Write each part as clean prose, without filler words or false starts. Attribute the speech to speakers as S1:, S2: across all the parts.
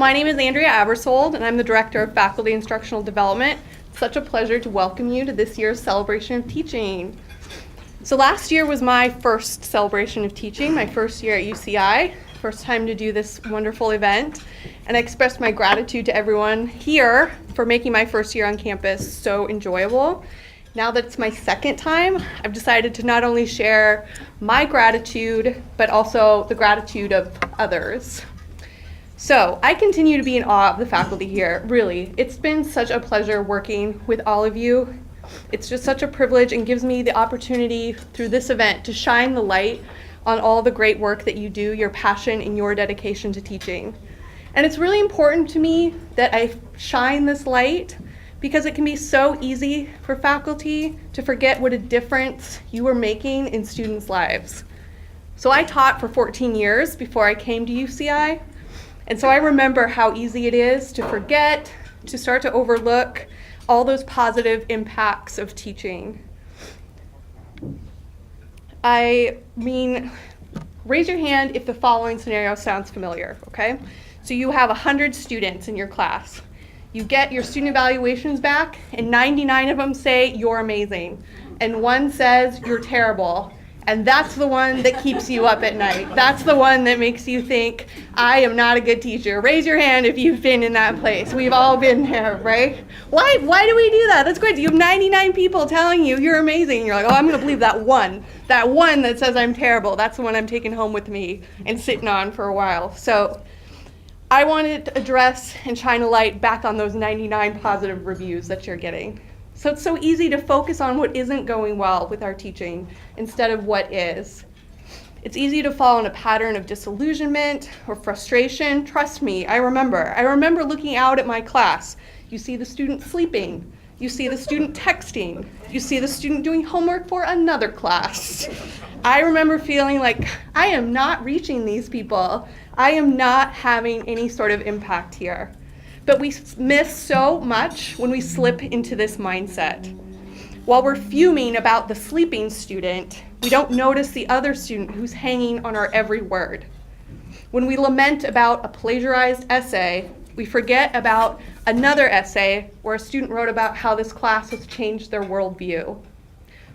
S1: my name is Andrea Abersold, and I'm the Director of Faculty Instructional Development. It's such a pleasure to welcome you to this year's Celebration of Teaching. So last year was my first Celebration of Teaching, my first year at UCI, first time to do this wonderful event, and I expressed my gratitude to everyone here for making my first year on campus so enjoyable. Now that it's my second time, I've decided to not only share my gratitude, but also the gratitude of others. So I continue to be in awe of the faculty here, really. It's been such a pleasure working with all of you. It's just such a privilege and gives me the opportunity through this event to shine the light on all the great work that you do, your passion and your dedication to teaching. And it's really important to me that I shine this light because it can be so easy for faculty to forget what a difference you are making in students' lives. So I taught for 14 years before I came to UCI, and so I remember how easy it is to forget, to start to overlook all those positive impacts of teaching. I mean, raise your hand if the following scenario sounds familiar, okay? So you have 100 students in your class. You get your student evaluations back, and 99 of them say you're amazing, and one says you're terrible. And that's the one that keeps you up at night. That's the one that makes you think, I am not a good teacher. Raise your hand if you've been in that place. We've all been there, right? Why do we do that? That's great. You have 99 people telling you you're amazing. You're like, oh, I'm going to believe that one that says I'm terrible. That's the one I'm taking home with me and sitting on for a while. So I wanted to address and shine a light back on those 99 positive reviews that you're getting. So it's so easy to focus on what isn't going well with our teaching instead of what is. It's easy to fall in a pattern of disillusionment or frustration. Trust me, I remember looking out at my class. You see the student sleeping. You see the student texting. You see the student doing homework for another class. I remember feeling like I am not reaching these people. I am not having any sort of impact here. But we miss so much when we slip into this mindset. While we're fuming about the sleeping student, we don't notice the other student who's hanging on our every word. When we lament about a plagiarized essay, we forget about another essay where a student wrote about how this class has changed their worldview.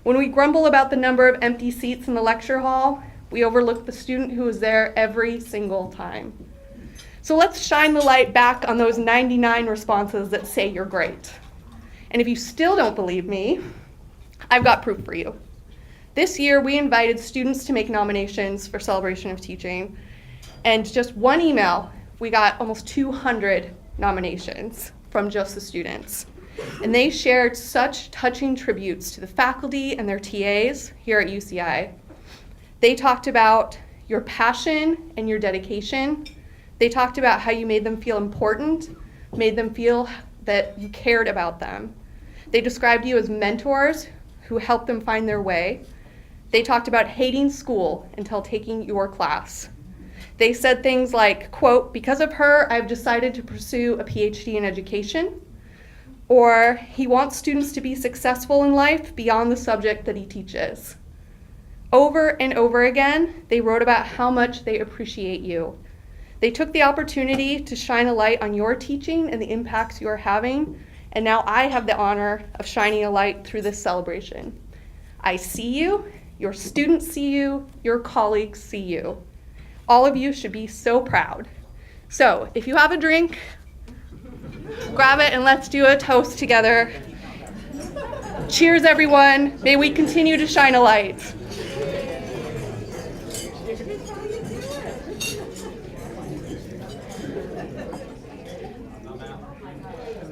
S1: When we grumble about the number of empty seats in the lecture hall, we overlook the student who is there every single time. So let's shine the light back on those 99 responses that say you're great. And if you still don't believe me, I've got proof for you. This year, we invited students to make nominations for Celebration of Teaching, and just one email, we got almost 200 nominations from just the students. And they shared such touching tributes to the faculty and their TAs here at UCI. They talked about your passion and your dedication. They talked about how you made them feel important, made them feel that you cared about them. They described you as mentors who helped them find their way. They talked about hating school until taking your class. They said things like, quote, because of her, I've decided to pursue a PhD in education, or he wants students to be successful in life beyond the subject that he teaches. Over and over again, they wrote about how much they appreciate you. They took the opportunity to shine a light on your teaching and the impacts you are having, and now I have the honor of shining a light through this celebration. I see you, your students see you, your colleagues see you. All of you should be so proud. So if you have a drink, grab it and let's do a toast together. Cheers, everyone. May we continue to shine a light.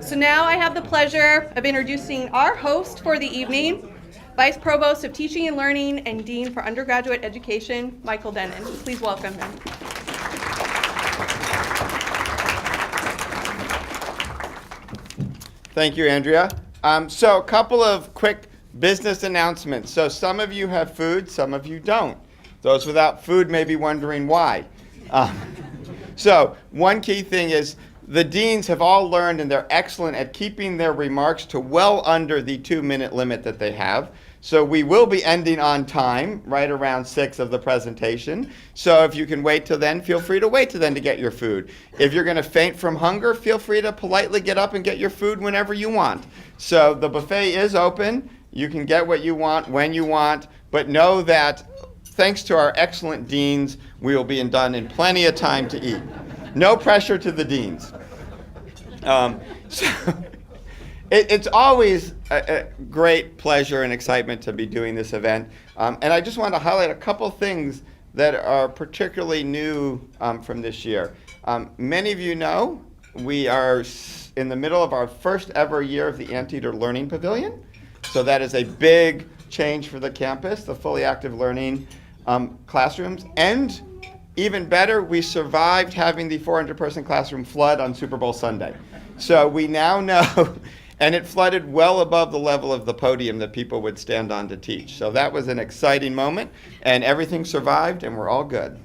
S1: So now I have the pleasure of introducing our host for the evening, Vice Provost of Teaching and Learning and Dean for Undergraduate Education, Michael Dennin. Please welcome him.
S2: Thank you, Andrea. So a couple of quick business announcements. So some of you have food, some of you don't. Those without food may be wondering why. So one key thing is the deans have all learned, and they're excellent at keeping their remarks to well under the 2-minute limit that they have. So we will be ending on time, right around 6 of the presentation. So if you can wait till then, feel free to wait till then to get your food. If you're going to faint from hunger, feel free to politely get up and get your food whenever you want. So the buffet is open. You can get what you want when you want, but know that thanks to our excellent deans, we will be done in plenty of time to eat. No pressure to the deans. It's always a great pleasure and excitement to be doing this event. And I just want to highlight a couple things that are particularly new from this year. Many of you know we are in the middle of our first ever year of the Anteater Learning Pavilion. So that is a big change for the campus, the fully active learning classrooms. And even better, we survived having the 400-person classroom flood on Super Bowl Sunday. So we now know, and it flooded well above the level of the podium that people would stand on to teach. So that was an exciting moment, and everything survived, and we're all good.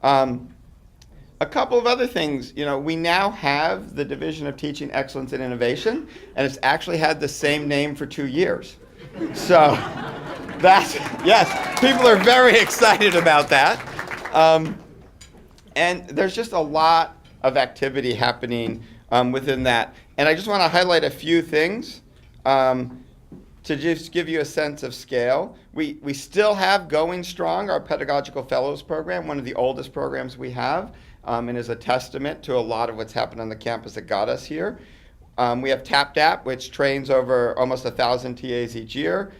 S2: A couple of other things, we now have the Division of Teaching Excellence and Innovation, and it's actually had the same name for 2 years. So yes, people are very excited about that. And there's just a lot of activity happening within that. And I just want to highlight a few things to just give you a sense of scale. We still have going strong our Pedagogical Fellows program, one of the oldest programs we have, and is a testament to a lot of what's happened on the campus that got us here. We have TAPDAP, which trains over almost 1,000 TAs each year.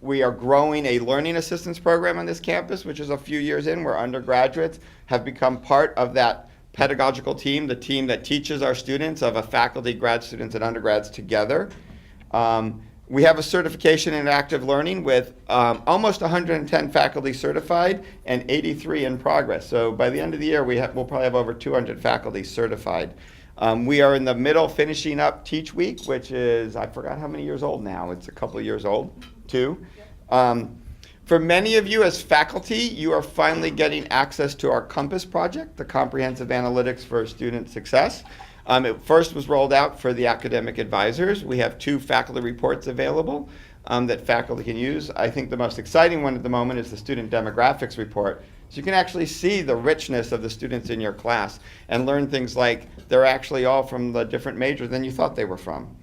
S2: We are growing a learning assistance program on this campus, which is a few years in, where undergraduates have become part of that pedagogical team, the team that teaches our students of a faculty, grad students, and undergrads together. We have a certification in active learning with almost 110 faculty certified and 83 in progress. So by the end of the year, we'll probably have over 200 faculty certified. We are in the middle finishing up Teach Week, which is, I forgot how many years old now. It's a couple of years old, 2. For many of you as faculty, you are finally getting access to our Compass project, the Comprehensive Analytics for Student Success. It first was rolled out for the academic advisors. We have 2 faculty reports available that faculty can use. I think the most exciting one at the moment is the Student Demographics Report. So you can actually see the richness of the students in your class and learn things like they're actually all from the different major than you thought they were from.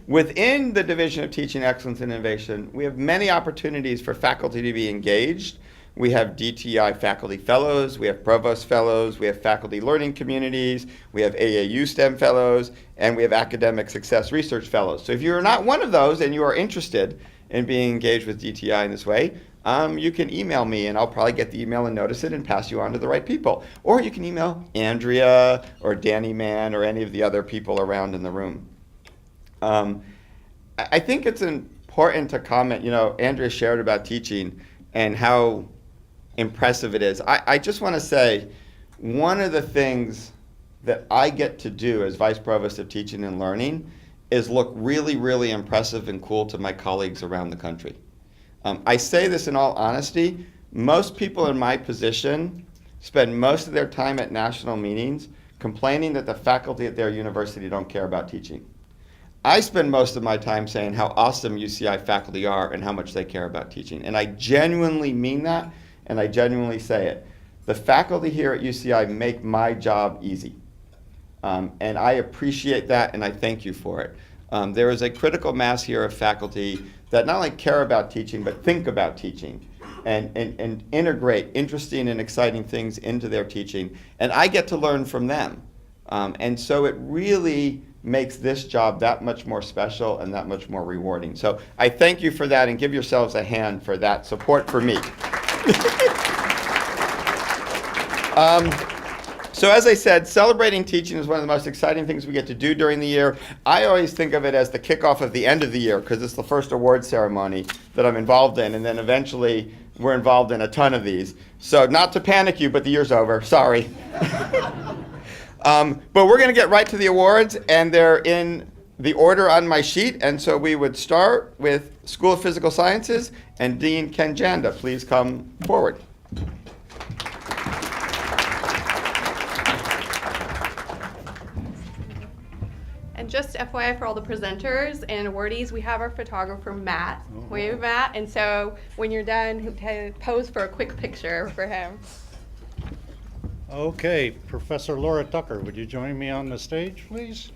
S2: Within the Division of Teaching Excellence and Innovation, we have many opportunities for faculty to be engaged. We have DTI faculty fellows, we have provost fellows, we have faculty learning communities, we have AAU STEM fellows, and we have academic success research fellows. So if you're not one of those and you are interested in being engaged with DTI in this way, you can email me, and I'll probably get the email and notice it and pass you on to the right people. Or you can email Andrea or Danny Mann or any of the other people around in the room. I think it's important to comment, Andrea shared about teaching and how impressive it is. I just want to say, one of the things that I get to do as Vice Provost of Teaching and Learning is look really, really impressive and cool to my colleagues around the country. I say this in all honesty, most people in my position spend most of their time at national meetings complaining that the faculty at their university don't care about teaching. I spend most of my time saying how awesome UCI faculty are and how much they care about teaching. And I genuinely mean that, and I genuinely say it. The faculty here at UCI make my job easy. And I appreciate that, and I thank you for it. There is a critical mass here of faculty that not only care about teaching, but think about teaching and integrate interesting and exciting things into their teaching. And I get to learn from them. And so it really makes this job that much more special and that much more rewarding. So I thank you for that, and give yourselves a hand for that support for me. So as I said, celebrating teaching is one of the most exciting things we get to do during the year. I always think of it as the kickoff of the end of the year, because it's the first award ceremony that I'm involved in, and then eventually we're involved in a ton of these. So not to panic you, but the year's over, sorry. But we're going to get right to the awards, and they're in the order on my sheet. And so we would start with School of Physical Sciences, and Dean Ken Janda, please come forward.
S1: just FYI for all the presenters and awardees, we have our photographer, Matt. Wave, Matt. And so when you're done, pose for a quick picture for him.
S3: Okay, Professor Laura Tucker, would you join me on the stage, please?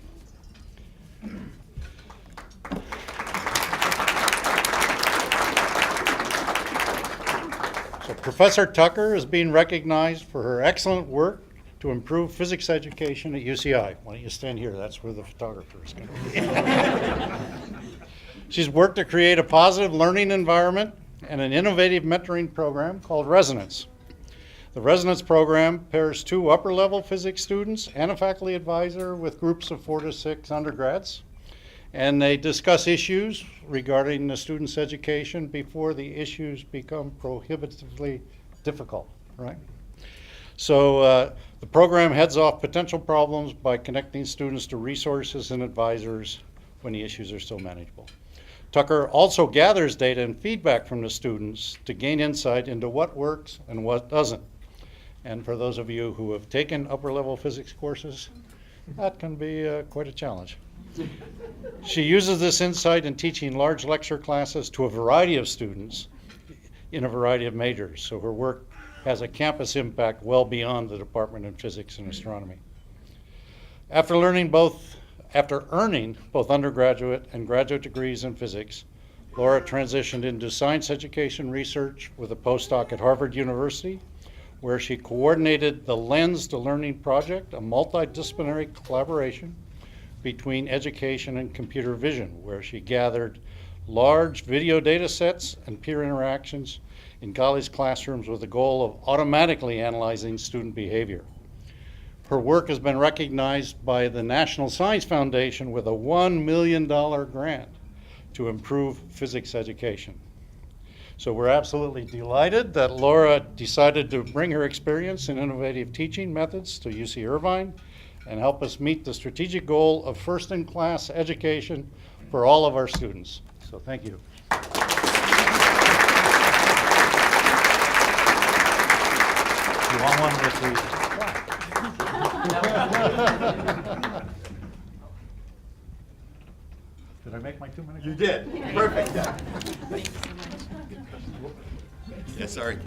S3: So Professor Tucker is being recognized for her excellent work to improve physics education at UCI. Why don't you stand here? That's where the photographer is going to be. She's worked to create a positive learning environment and an innovative mentoring program called Resonance. The Resonance program pairs 2 upper-level physics students and a faculty advisor with groups of 4 to 6 undergrads. And they discuss issues regarding the student's education before the issues become prohibitively difficult, right? So the program heads off potential problems by connecting students to resources and advisors when the issues are still manageable. Tucker also gathers data and feedback from the students to gain insight into what works and what doesn't. And for those of you who have taken upper-level physics courses, that can be quite a challenge. She uses this insight in teaching large lecture classes to a variety of students in a variety of majors. So her work has a campus impact well beyond the Department of Physics and Astronomy. After earning both undergraduate and graduate degrees in physics, Laura transitioned into science education research with a postdoc at Harvard University, where she coordinated the Lens to Learning project, a multidisciplinary collaboration between education and computer vision, where she gathered large video data sets and peer interactions in college classrooms with the goal of automatically analyzing student behavior. Her work has been recognized by the National Science Foundation with a $1 million grant to improve physics education. So we're absolutely delighted that Laura decided to bring her experience in innovative teaching methods to UC Irvine and help us meet the strategic goal of first-in-class education for all of our students. So thank you. You want one with the Did I make my 2 minutes?
S2: You did. Perfect. Yeah. Yeah, sorry.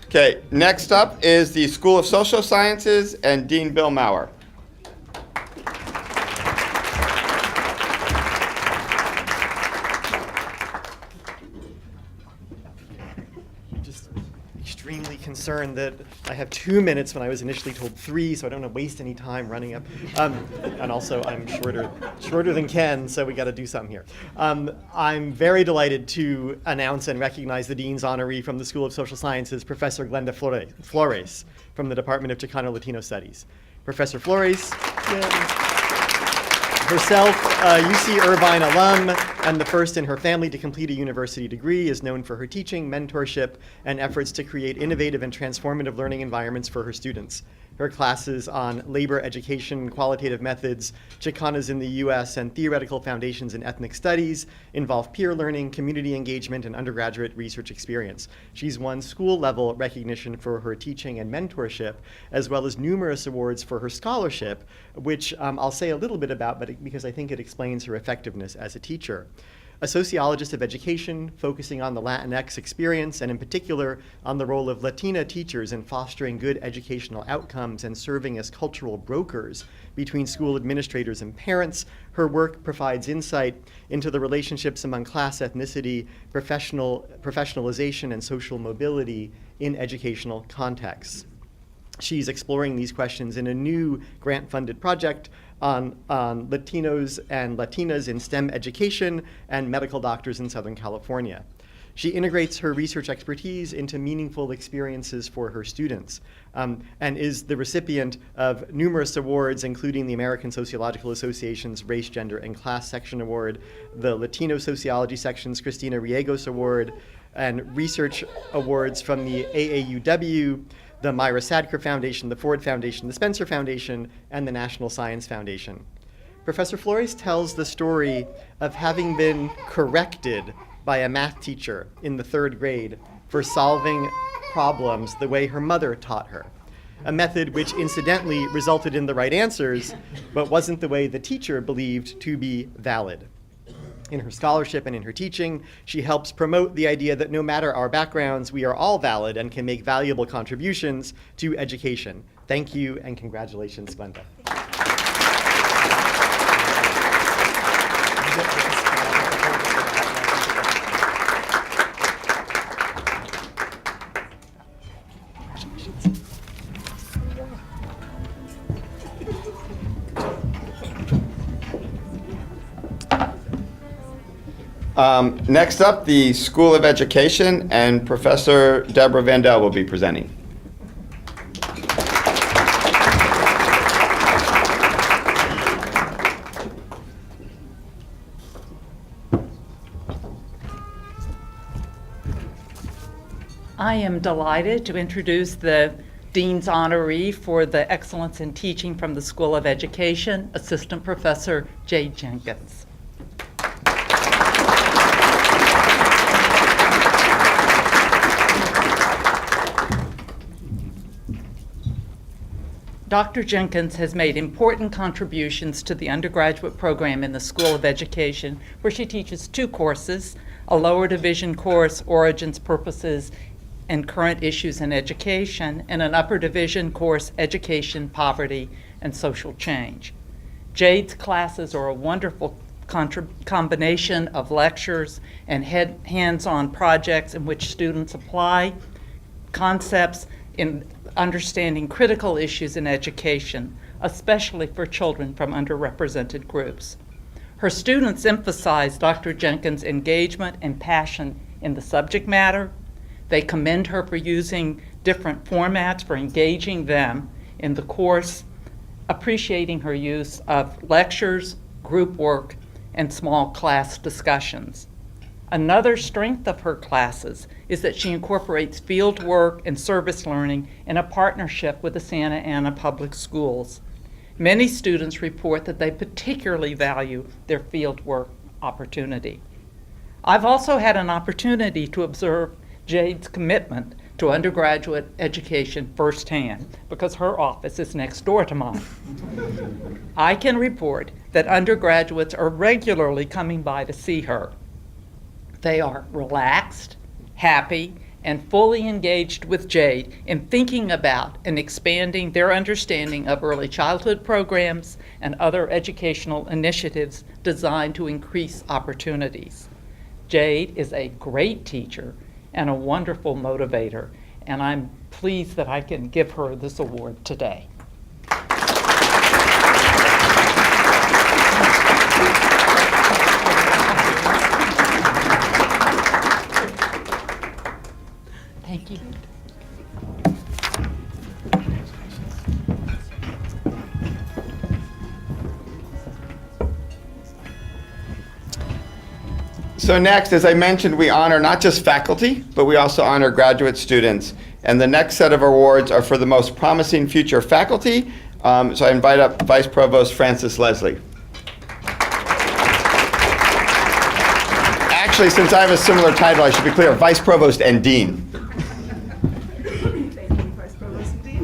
S2: Okay, next up is the School of Social Sciences and Dean Bill Maurer.
S4: Just extremely concerned that I have 2 minutes when I was initially told 3, so I don't want to waste any time running up. And also, I'm shorter than Ken, so we got to do something here. I'm very delighted to announce and recognize the Dean's honoree from the School of Social Sciences, Professor Glenda Flores from the Department of Chicano Latino Studies. Professor Flores, herself a UC Irvine alum and the first in her family to complete a university degree, is known for her teaching, mentorship, and efforts to create innovative and transformative learning environments for her students. Her classes on labor education, qualitative methods, Chicanas in the US, and theoretical foundations in ethnic studies involve peer learning, community engagement, and undergraduate research experience. She's won school-level recognition for her teaching and mentorship, as well as numerous awards for her scholarship, which I'll say a little bit about, but because I think it explains her effectiveness as a teacher. A sociologist of education, focusing on the Latinx experience, and in particular on the role of Latina teachers in fostering good educational outcomes and serving as cultural brokers between school administrators and parents, her work provides insight into the relationships among class, ethnicity, professionalization, and social mobility in educational contexts. She's exploring these questions in a new grant-funded project on Latinos and Latinas in STEM education and medical doctors in Southern California. She integrates her research expertise into meaningful experiences for her students, and is the recipient of numerous awards, including the American Sociological Association's Race, Gender, and Class Section Award, the Latino Sociology Section's Cristina Riegos Award, and research awards from the AAUW, the Myra Sadker Foundation, the Ford Foundation, the Spencer Foundation, and the National Science Foundation. Professor Flores tells the story of having been corrected by a math teacher in the 3rd grade for solving problems the way her mother taught her. a method which incidentally resulted in the right answers, but wasn't the way the teacher believed to be valid. In her scholarship and in her teaching, she helps promote the idea that no matter our backgrounds, we are all valid and can make valuable contributions to education. Thank you and congratulations, Glenda.
S2: Next up, the School of Education, and Professor Deborah Van Dell will be presenting.
S5: I am delighted to introduce the Dean's honoree for the Excellence in Teaching from the School of Education, Assistant Professor Jade Jenkins. Dr. Jenkins has made important contributions to the undergraduate program in the School of Education, where she teaches 2 courses, a lower division course, Origins, Purposes, and Current Issues in Education, and an upper division course, Education, Poverty, and Social Change. Jade's classes are a wonderful combination of lectures and hands-on projects in which students apply concepts in understanding critical issues in education, especially for children from underrepresented groups. Her students emphasize Dr. Jenkins' engagement and passion in the subject matter. They commend her for using different formats for engaging them in the course, appreciating her use of lectures, group work, and small class discussions. Another strength of her classes is that she incorporates field work and service learning in a partnership with the Santa Ana Public Schools. Many students report that they particularly value their field work opportunity. I've also had an opportunity to observe Jade's commitment to undergraduate education firsthand because her office is next door to mine. I can report that undergraduates are regularly coming by to see her. They are relaxed, happy, and fully engaged with Jade in thinking about and expanding their understanding of early childhood programs and other educational initiatives designed to increase opportunities. Jade is a great teacher and a wonderful motivator, and I'm pleased that I can give her this award today. Thank you.
S2: So next, as I mentioned, we honor not just faculty, but we also honor graduate students. And the next set of awards are for the most promising future faculty. So I invite up Vice Provost Francis Lesley. Actually, since I have a similar title, I should be clear, Vice Provost and Dean.
S6: Thank you, Vice Provost and Dean.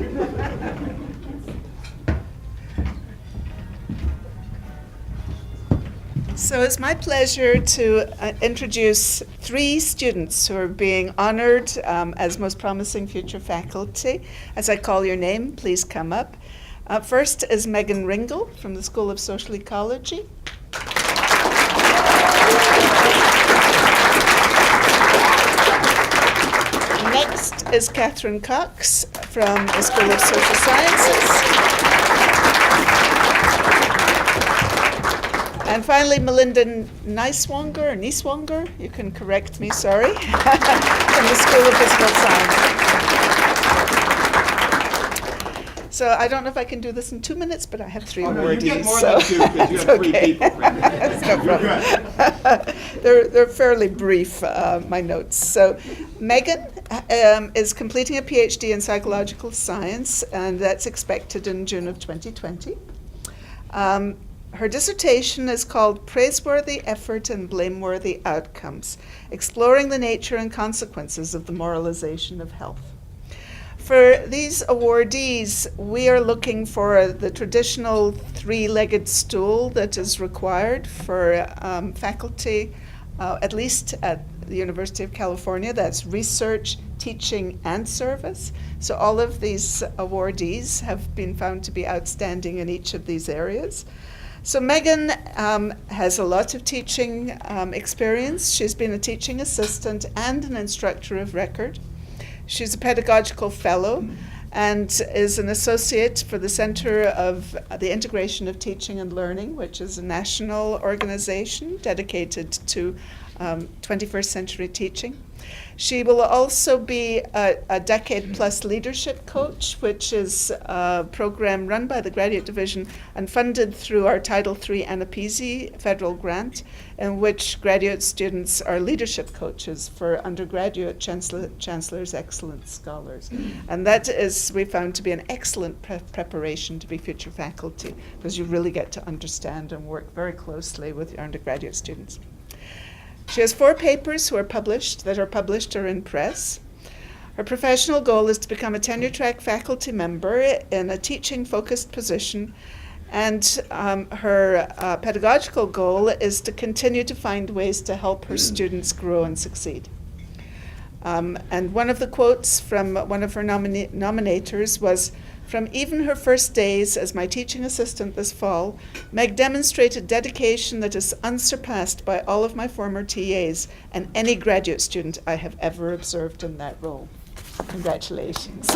S6: So it's my pleasure to introduce 3 students who are being honored as most promising future faculty. As I call your name, please come up. First is Megan Ringel from the School of Social Ecology. Next is Catherine Cox from the School of Social Sciences. And finally, Melinda Nieswanger, you can correct me, sorry, from the School of Physical Science. So I don't know if I can do this in 2 minutes, but I have 3 awardees.
S2: You get more than 2 because you have 3 people.
S6: That's no problem. They're fairly brief, my notes. So Megan is completing a PhD in psychological science, and that's expected in June of 2020. Her dissertation is called Praiseworthy Effort and Blameworthy Outcomes, Exploring the Nature and Consequences of the Moralization of Health. For these awardees, we are looking for the traditional three-legged stool that is required for faculty, at least at the University of California. That's research, teaching, and service. So all of these awardees have been found to be outstanding in each of these areas. So Megan has a lot of teaching experience. She's been a teaching assistant and an instructor of record. She's a pedagogical fellow and is an associate for the Center of the Integration of Teaching and Learning, which is a national organization dedicated to 21st century teaching. She will also be a decade-plus leadership coach, which is a program run by the Graduate Division and funded through our Title III Anapisi federal grant, in which graduate students are leadership coaches for undergraduate Chancellor's Excellence Scholars. And that is, we found, to be an excellent preparation to be future faculty, because you really get to understand and work very closely with your undergraduate students. She has 4 papers that are published or in press. Her professional goal is to become a tenure-track faculty member in a teaching-focused position, and her pedagogical goal is to continue to find ways to help her students grow and succeed. And one of the quotes from one of her nominators was, "From even her first days as my teaching assistant this fall, Meg demonstrated dedication that is unsurpassed by all of my former TAs and any graduate student I have ever observed in that role." Congratulations.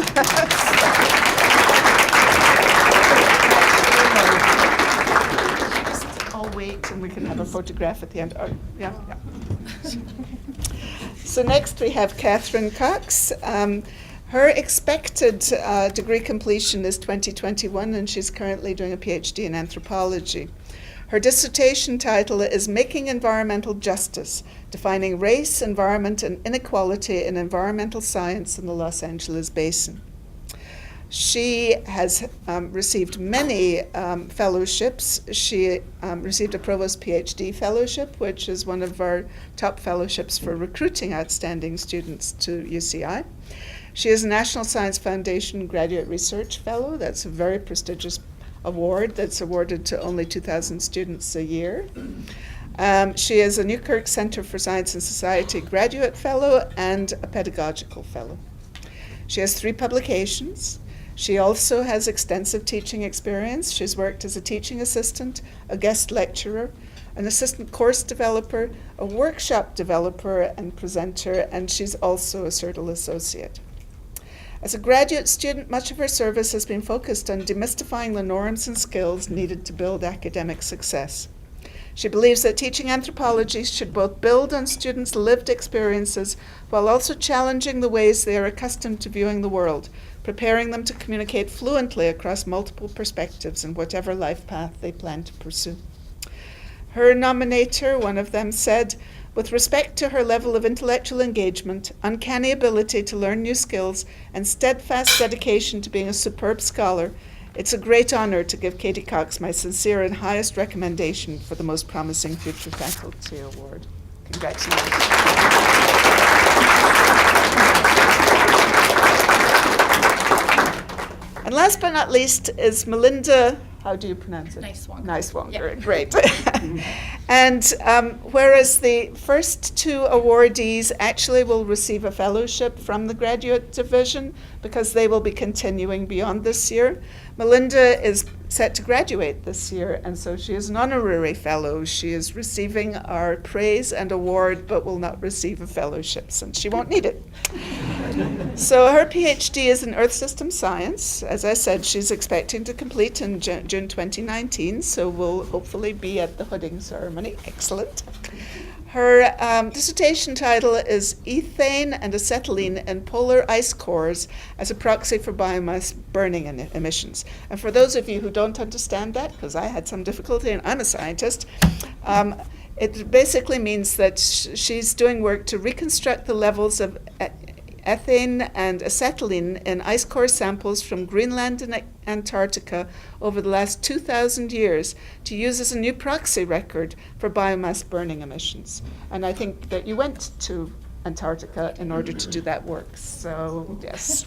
S6: I'll wait and we can have a photograph at the end. Oh, yeah. So next we have Catherine Cox. Her expected degree completion is 2021, and she's currently doing a PhD in anthropology. Her dissertation title is Making Environmental Justice, Defining Race, Environment, and Inequality in Environmental Science in the Los Angeles Basin. She has received many fellowships. She received a Provost PhD fellowship, which is one of our top fellowships for recruiting outstanding students to UCI. She is a National Science Foundation Graduate Research Fellow. That's a very prestigious award that's awarded to only 2,000 students a year. She is a Newkirk Center for Science and Society Graduate Fellow and a Pedagogical Fellow. She has 3 publications. She also has extensive teaching experience. She's worked as a teaching assistant, a guest lecturer, an assistant course developer, a workshop developer and presenter, and she's also a CERTL associate. As a graduate student, much of her service has been focused on demystifying the norms and skills needed to build academic success. She believes that teaching anthropology should both build on students' lived experiences while also challenging the ways they are accustomed to viewing the world, preparing them to communicate fluently across multiple perspectives in whatever life path they plan to pursue. Her nominator, one of them, said, "With respect to her level of intellectual engagement, uncanny ability to learn new skills, and steadfast dedication to being a superb scholar, it's a great honor to give Katie Cox my sincere and highest recommendation for the Most Promising Future Faculty Award." Congratulations. And last but not least is Melinda, how do you pronounce it? Nicewanger, great. And whereas the first 2 awardees actually will receive a fellowship from the Graduate Division because they will be continuing beyond this year, Melinda is set to graduate this year, and so she is an honorary fellow. She is receiving our praise and award, but will not receive a fellowship since she won't need it. So her PhD is in Earth System Science. As I said, she's expecting to complete in June 2019, so we'll hopefully be at the hooding ceremony. Excellent. Her dissertation title is Ethane and Acetylene in Polar Ice Cores as a Proxy for Biomass Burning Emissions. And for those of you who don't understand that, because I had some difficulty and I'm a scientist, it basically means that she's doing work to reconstruct the levels of ethane and acetylene in ice core samples from Greenland and Antarctica over the last 2,000 years to use as a new proxy record for biomass burning emissions. And I think that you went to Antarctica in order to do that work. So, yes,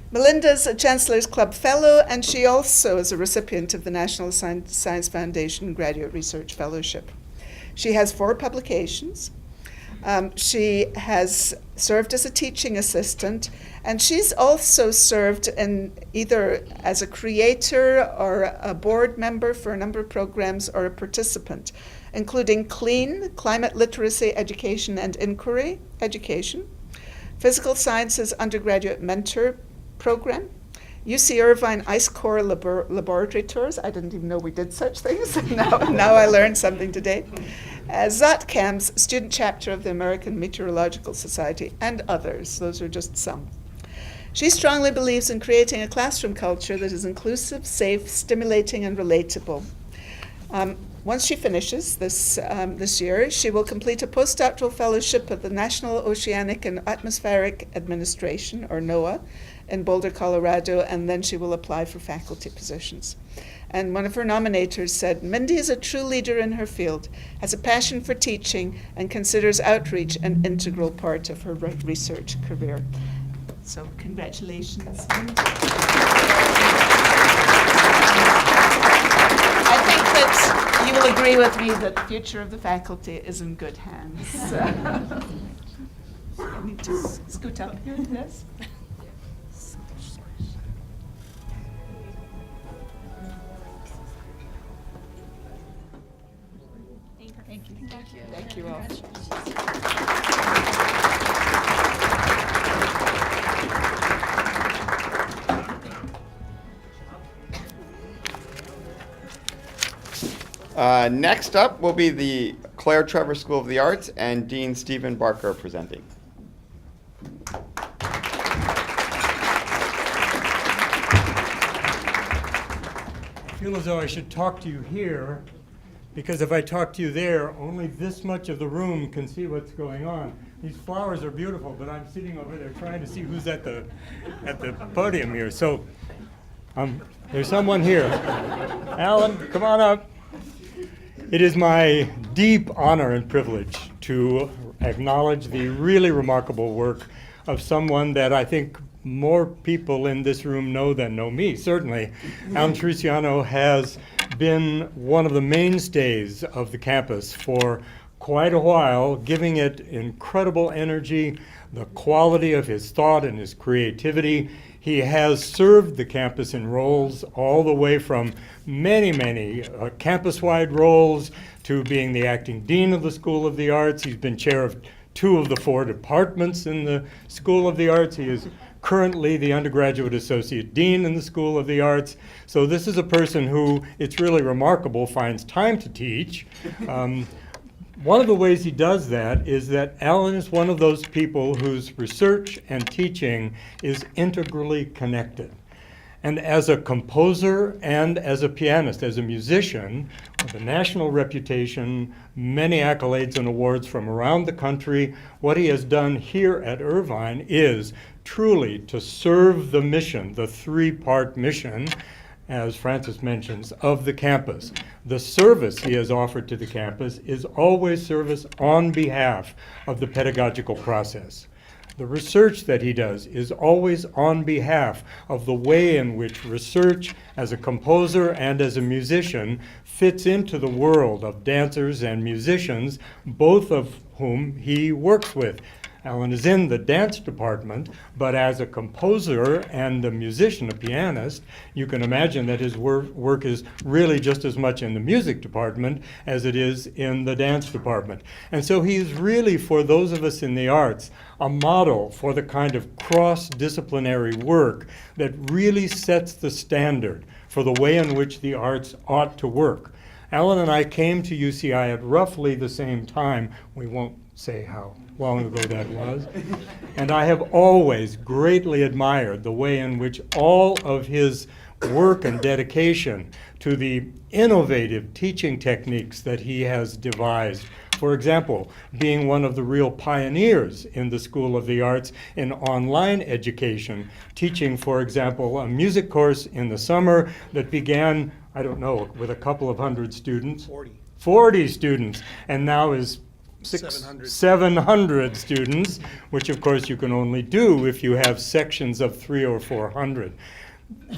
S6: Melinda's a Chancellor's Club Fellow, and she also is a recipient of the National Science Foundation Graduate Research Fellowship. She has 4 publications. She has served as a teaching assistant, and she's also served in either as a creator or a board member for a number of programs or a participant, including CLEAN, Climate Literacy Education and Inquiry Education, Physical Sciences Undergraduate Mentor Program, UC Irvine Ice Core Laboratory Tours. I didn't even know we did such things. now I learned something today. ZOTCAM's student chapter of the American Meteorological Society, and others. Those are just some. She strongly believes in creating a classroom culture that is inclusive, safe, stimulating, and relatable. Once she finishes this year, she will complete a postdoctoral fellowship at the National Oceanic and Atmospheric Administration, or NOAA, in Boulder, Colorado, and then she will apply for faculty positions. And one of her nominators said, "Mindy is a true leader in her field, has a passion for teaching, and considers outreach an integral part of her research career." So congratulations, Mindy. I think that you will agree with me that the future of the faculty is in good hands. I need to scoot up here, yes? Thank you all.
S2: Next up will be the Claire Trevor School of the Arts and Dean Stephen Barker presenting.
S7: I feel as though I should talk to you here, because if I talk to you there, only this much of the room can see what's going on. These flowers are beautiful, but I'm sitting over there trying to see who's at the podium here. So there's someone here. Alan, come on up. It is my deep honor and privilege to acknowledge the really remarkable work of someone that I think more people in this room know than know me, certainly. Alan Teresiano has been one of the mainstays of the campus for quite a while, giving it incredible energy, the quality of his thought and his creativity. He has served the campus in roles all the way from many campus-wide roles to being the acting dean of the School of the Arts. He's been chair of 2 of the 4 departments in the School of the Arts. He is currently the undergraduate associate dean in the School of the Arts. So this is a person who, it's really remarkable, finds time to teach. One of the ways he does that is that Alan is one of those people whose research and teaching is integrally connected. And as a composer and as a pianist, as a musician, with a national reputation, many accolades and awards from around the country, what he has done here at Irvine is truly to serve the mission, the 3-part mission, as Francis mentions, of the campus. The service he has offered to the campus is always service on behalf of the pedagogical process. The research that he does is always on behalf of the way in which research as a composer and as a musician fits into the world of dancers and musicians, both of whom he works with. Alan is in the dance department, but as a composer and a musician, a pianist, you can imagine that his work is really just as much in the music department as it is in the dance department. And so he's really, for those of us in the arts, a model for the kind of cross-disciplinary work that really sets the standard for the way in which the arts ought to work. Alan and I came to UCI at roughly the same time. We won't say how long ago that was. And I have always greatly admired the way in which all of his work and dedication to the innovative teaching techniques that he has devised. For example, being one of the real pioneers in the School of the Arts in online education, teaching, for example, a music course in the summer that began, I don't know, with a couple of hundred students. 40 students, and now is 700 students, which of course you can only do if you have sections of 300 or 400.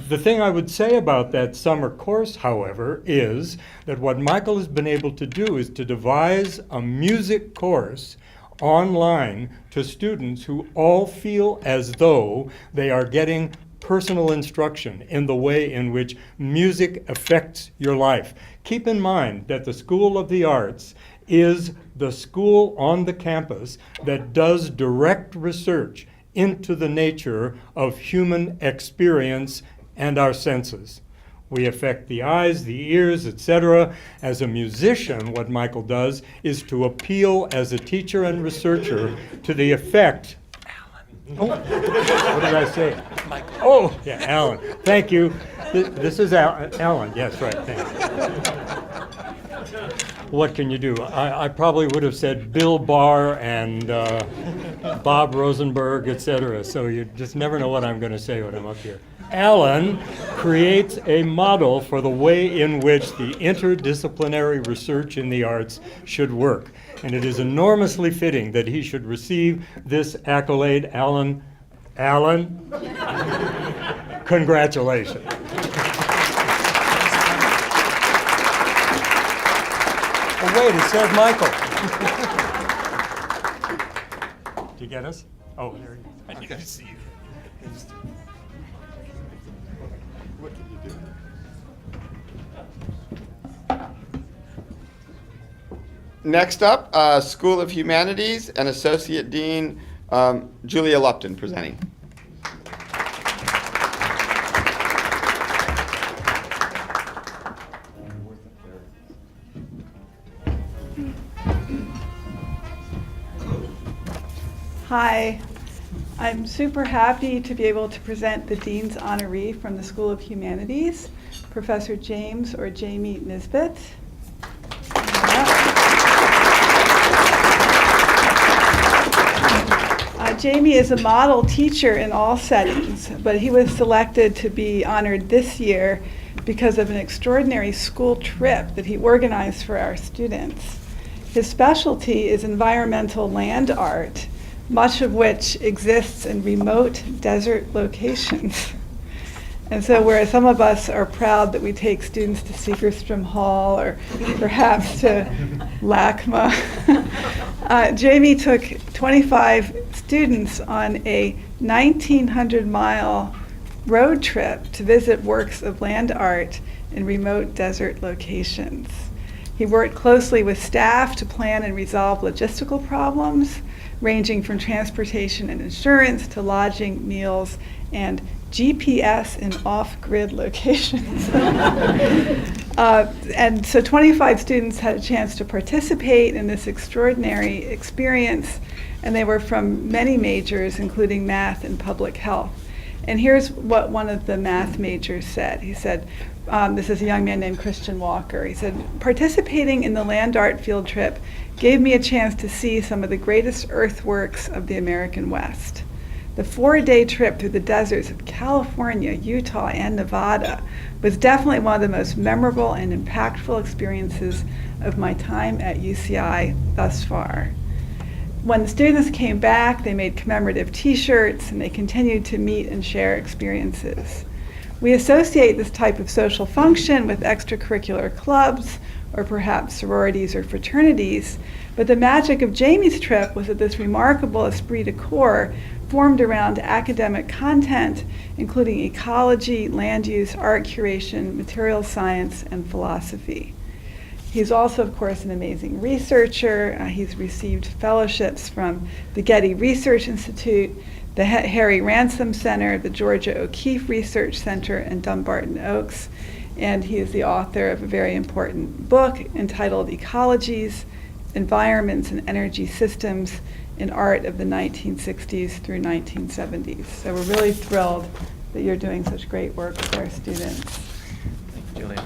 S7: The thing I would say about that summer course, however, is that what Michael has been able to do is to devise a music course online to students who all feel as though they are getting personal instruction in the way in which music affects your life. Keep in mind that the School of the Arts is the school on the campus that does direct research into the nature of human experience and our senses. We affect the eyes, the ears, etc. As a musician, what Michael does is to appeal as a teacher and researcher to the effect. Oh, what did I say? Michael. Oh, yeah, Alan. Thank you. This is Alan. Yes, right. Thank you. What can you do? I probably would have said Bill Barr and Bob Rosenberg, etc. So you just never know what I'm going to say when I'm up here. Alan creates a model for the way in which the interdisciplinary research in the arts should work. And it is enormously fitting that he should receive this accolade. Alan, congratulations. Oh, wait, it says Michael. Did you get us? Oh, there you go. I didn't see you.
S2: What can you do? Next up, School of Humanities and Associate Dean Julia Lupton presenting.
S8: Hi, I'm super happy to be able to present the Dean's Honoree from the School of Humanities, Professor James or Jamie Nisbet. Jamie is a model teacher in all settings, but he was selected to be honored this year because of an extraordinary school trip that he organized for our students. His specialty is environmental land art, much of which exists in remote desert locations. And so whereas some of us are proud that we take students to Segerstrom Hall or perhaps to LACMA, Jamie took 25 students on a 1,900-mile road trip to visit works of land art in remote desert locations. He worked closely with staff to plan and resolve logistical problems, ranging from transportation and insurance to lodging, meals, and GPS in off-grid locations. And so 25 students had a chance to participate in this extraordinary experience, and they were from many majors, including math and public health. And here's what one of the math majors said. He said, this is a young man named Christian Walker. He said, participating in the land art field trip gave me a chance to see some of the greatest earthworks of the American West. The 4-day trip through the deserts of California, Utah, and Nevada was definitely one of the most memorable and impactful experiences of my time at UCI thus far. When the students came back, they made commemorative t-shirts and they continued to meet and share experiences. We associate this type of social function with extracurricular clubs or perhaps sororities or fraternities, but the magic of Jamie's trip was that this remarkable esprit de corps formed around academic content, including ecology, land use, art curation, material science, and philosophy. He's also, of course, an amazing researcher. He's received fellowships from the Getty Research Institute, the Harry Ransom Center, the Georgia O'Keeffe Research Center, and Dumbarton Oaks. And he is the author of a very important book entitled Ecologies, Environments and Energy Systems in Art of the 1960s through 1970s. So we're really thrilled that you're doing such great work with our students.
S4: Thank you, Julia.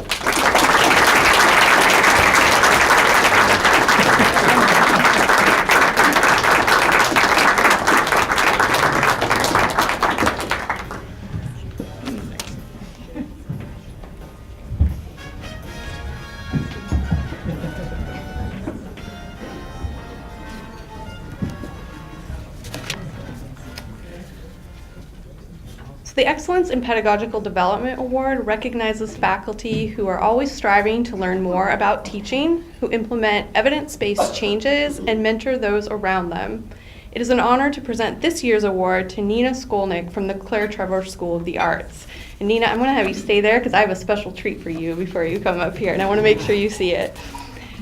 S1: The Excellence in Pedagogical Development Award recognizes faculty who are always striving to learn more about teaching, who implement evidence-based changes, and mentor those around them. It is an honor to present this year's award to Nina Skolnick from the Claire Trevor School of the Arts. And Nina, I'm going to have you stay there because I have a special treat for you before you come up here, and I want to make sure you see it.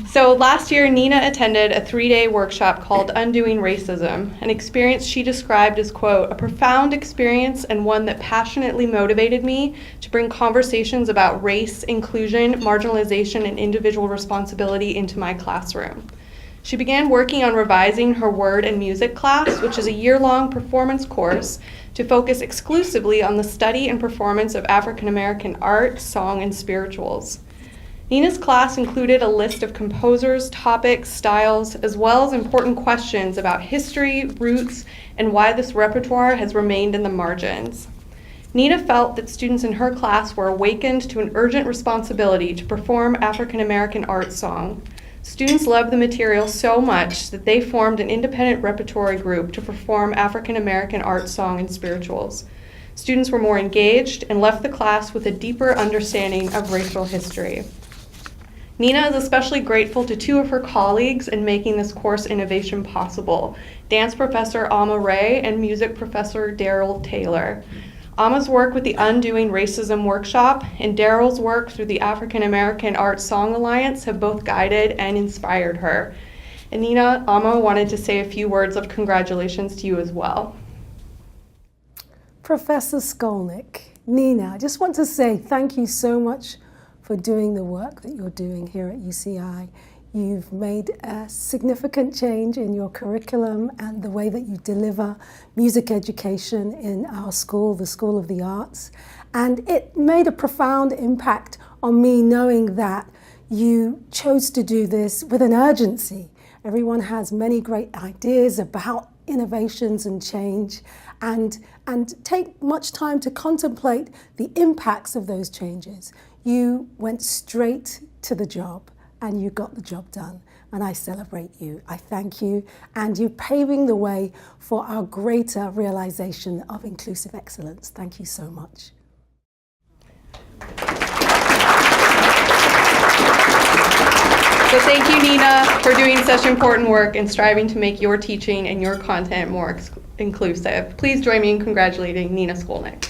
S1: So last year, Nina attended a 3-day workshop called Undoing Racism, an experience she described as, quote, a profound experience and one that passionately motivated me to bring conversations about race, inclusion, marginalization, and individual responsibility into my classroom. She began working on revising her word and music class, which is a year-long performance course to focus exclusively on the study and performance of African American art, song, and spirituals. Nina's class included a list of composers, topics, styles, as well as important questions about history, roots, and why this repertoire has remained in the margins. Nina felt that students in her class were awakened to an urgent responsibility to perform African American art song. Students loved the material so much that they formed an independent repertory group to perform African American art song and spirituals. Students were more engaged and left the class with a deeper understanding of racial history. Nina is especially grateful to 2 of her colleagues in making this course innovation possible, dance professor Alma Ray and music professor Daryl Taylor. Alma's work with the Undoing Racism workshop and Daryl's work through the African American Art Song Alliance have both guided and inspired her. And Nina, Alma wanted to say a few words of congratulations to you as well.
S9: Professor Skolnick, Nina, I just want to say thank you so much for doing the work that you're doing here at UCI. You've made a significant change in your curriculum and the way that you deliver music education in our school, the School of the Arts. And it made a profound impact on me knowing that you chose to do this with an urgency. Everyone has many great ideas about innovations and change, and take much time to contemplate the impacts of those changes. You went straight to the job and you got the job done, and I celebrate you. I thank you, and you're paving the way for our greater realization of inclusive excellence. Thank you so much.
S1: So thank you, Nina, for doing such important work and striving to make your teaching and your content more inclusive. Please join me in congratulating Nina Skolnick.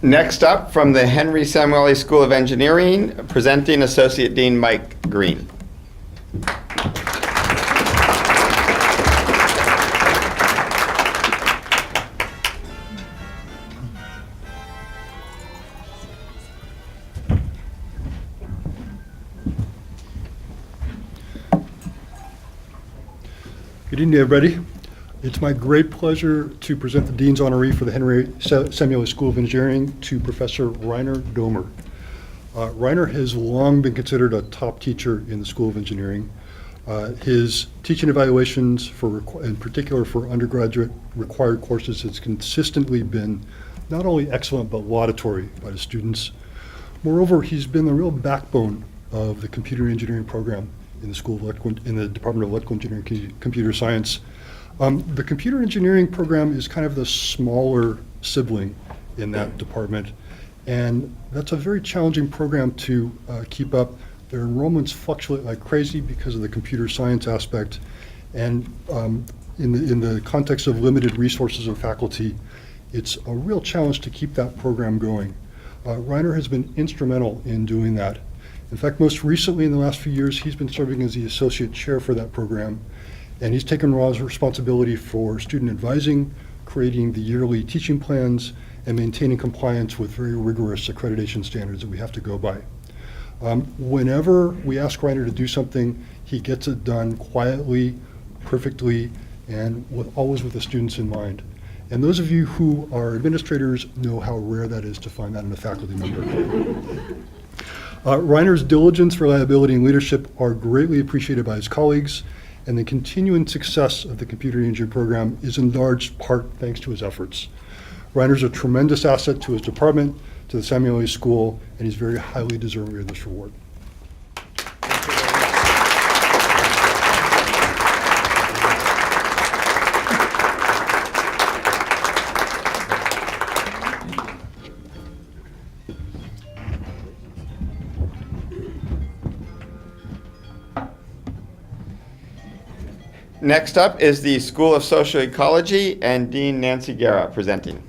S2: Next up, from the Henry Samueli School of Engineering, presenting Associate Dean Mike Greene.
S10: Good evening, everybody. It's my great pleasure to present the Dean's Honoree for the Henry Samueli School of Engineering to Professor Rainer Domer. Rainer has long been considered a top teacher in the School of Engineering. His teaching evaluations, in particular for undergraduate required courses, has consistently been not only excellent but laudatory by the students. Moreover, he's been the real backbone of the computer engineering program in the School of in the Department of Electrical Engineering, Computer Science. The computer engineering program is kind of the smaller sibling in that department, and that's a very challenging program to keep up. Their enrollments fluctuate like crazy because of the computer science aspect, and in the context of limited resources of faculty, it's a real challenge to keep that program going. Rainer has been instrumental in doing that. In fact, most recently in the last few years, he's been serving as the associate chair for that program. And he's taken Ra's responsibility for student advising, creating the yearly teaching plans, and maintaining compliance with very rigorous accreditation standards that we have to go by. Whenever we ask Rainer to do something, he gets it done quietly, perfectly and always with the students in mind. And those of you who are administrators know how rare that is to find that in a faculty member. Reiner's diligence, reliability, and leadership are greatly appreciated by his colleagues, and the continuing success of the computer engineering program is in large part thanks to his efforts. Reiner's a tremendous asset to his department, to the Samuel School, and he's very highly deserving of this reward.
S2: Next up is the School of Social Ecology and Dean Nancy Guerra presenting.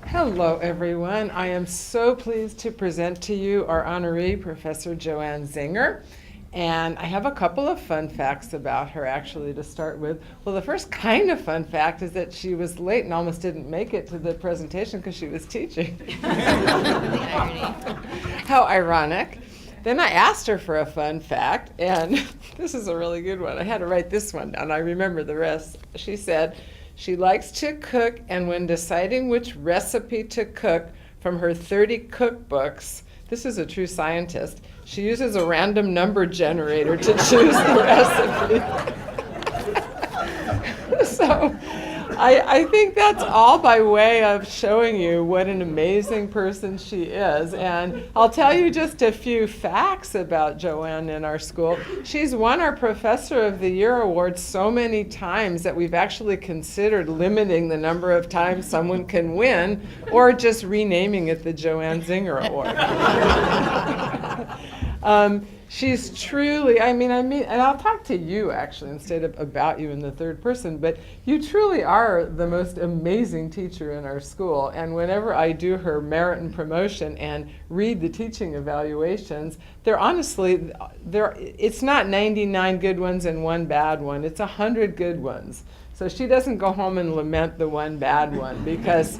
S11: Hello, everyone. I am so pleased to present to you our honoree, Professor Joanne Zinger. And I have a couple of fun facts about her, actually, to start with. Well, the first kind of fun fact is that she was late and almost didn't make it to the presentation because she was teaching. How ironic. Then I asked her for a fun fact, and this is a really good one. I had to write this one down. I remember the rest. She said, she likes to cook, and when deciding which recipe to cook from her 30 cookbooks, this is a true scientist, she uses a random number generator to choose the recipe. So I think that's all by way of showing you what an amazing person she is. And I'll tell you just a few facts about Joanne in our school. She's won our Professor of the Year award so many times that we've actually considered limiting the number of times someone can win or just renaming it the Joanne Zinger Award. She's truly, I mean, and I'll talk to you actually instead of about you in the third person, but you truly are the most amazing teacher in our school. And whenever I do her merit and promotion and read the teaching evaluations, it's not 99 good ones and one bad one, it's 100 good ones. So she doesn't go home and lament the one bad one because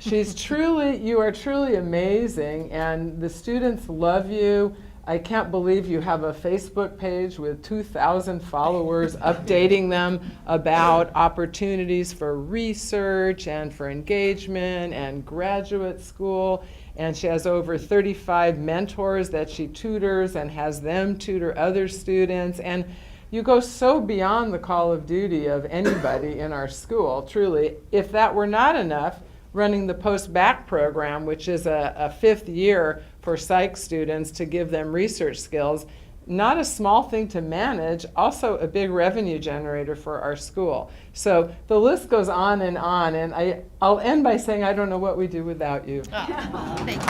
S11: you are truly amazing, and the students love you. I can't believe you have a Facebook page with 2,000 followers updating them about opportunities for research and for engagement and graduate school. And she has over 35 mentors that she tutors and has them tutor other students. And you go so beyond the call of duty of anybody in our school, truly. If that were not enough, running the post-bac program, which is a 5th year for psych students to give them research skills, not a small thing to manage, also a big revenue generator for our school. So the list goes on, and I'll end by saying I don't know what we do without you.
S12: Oh, thank you.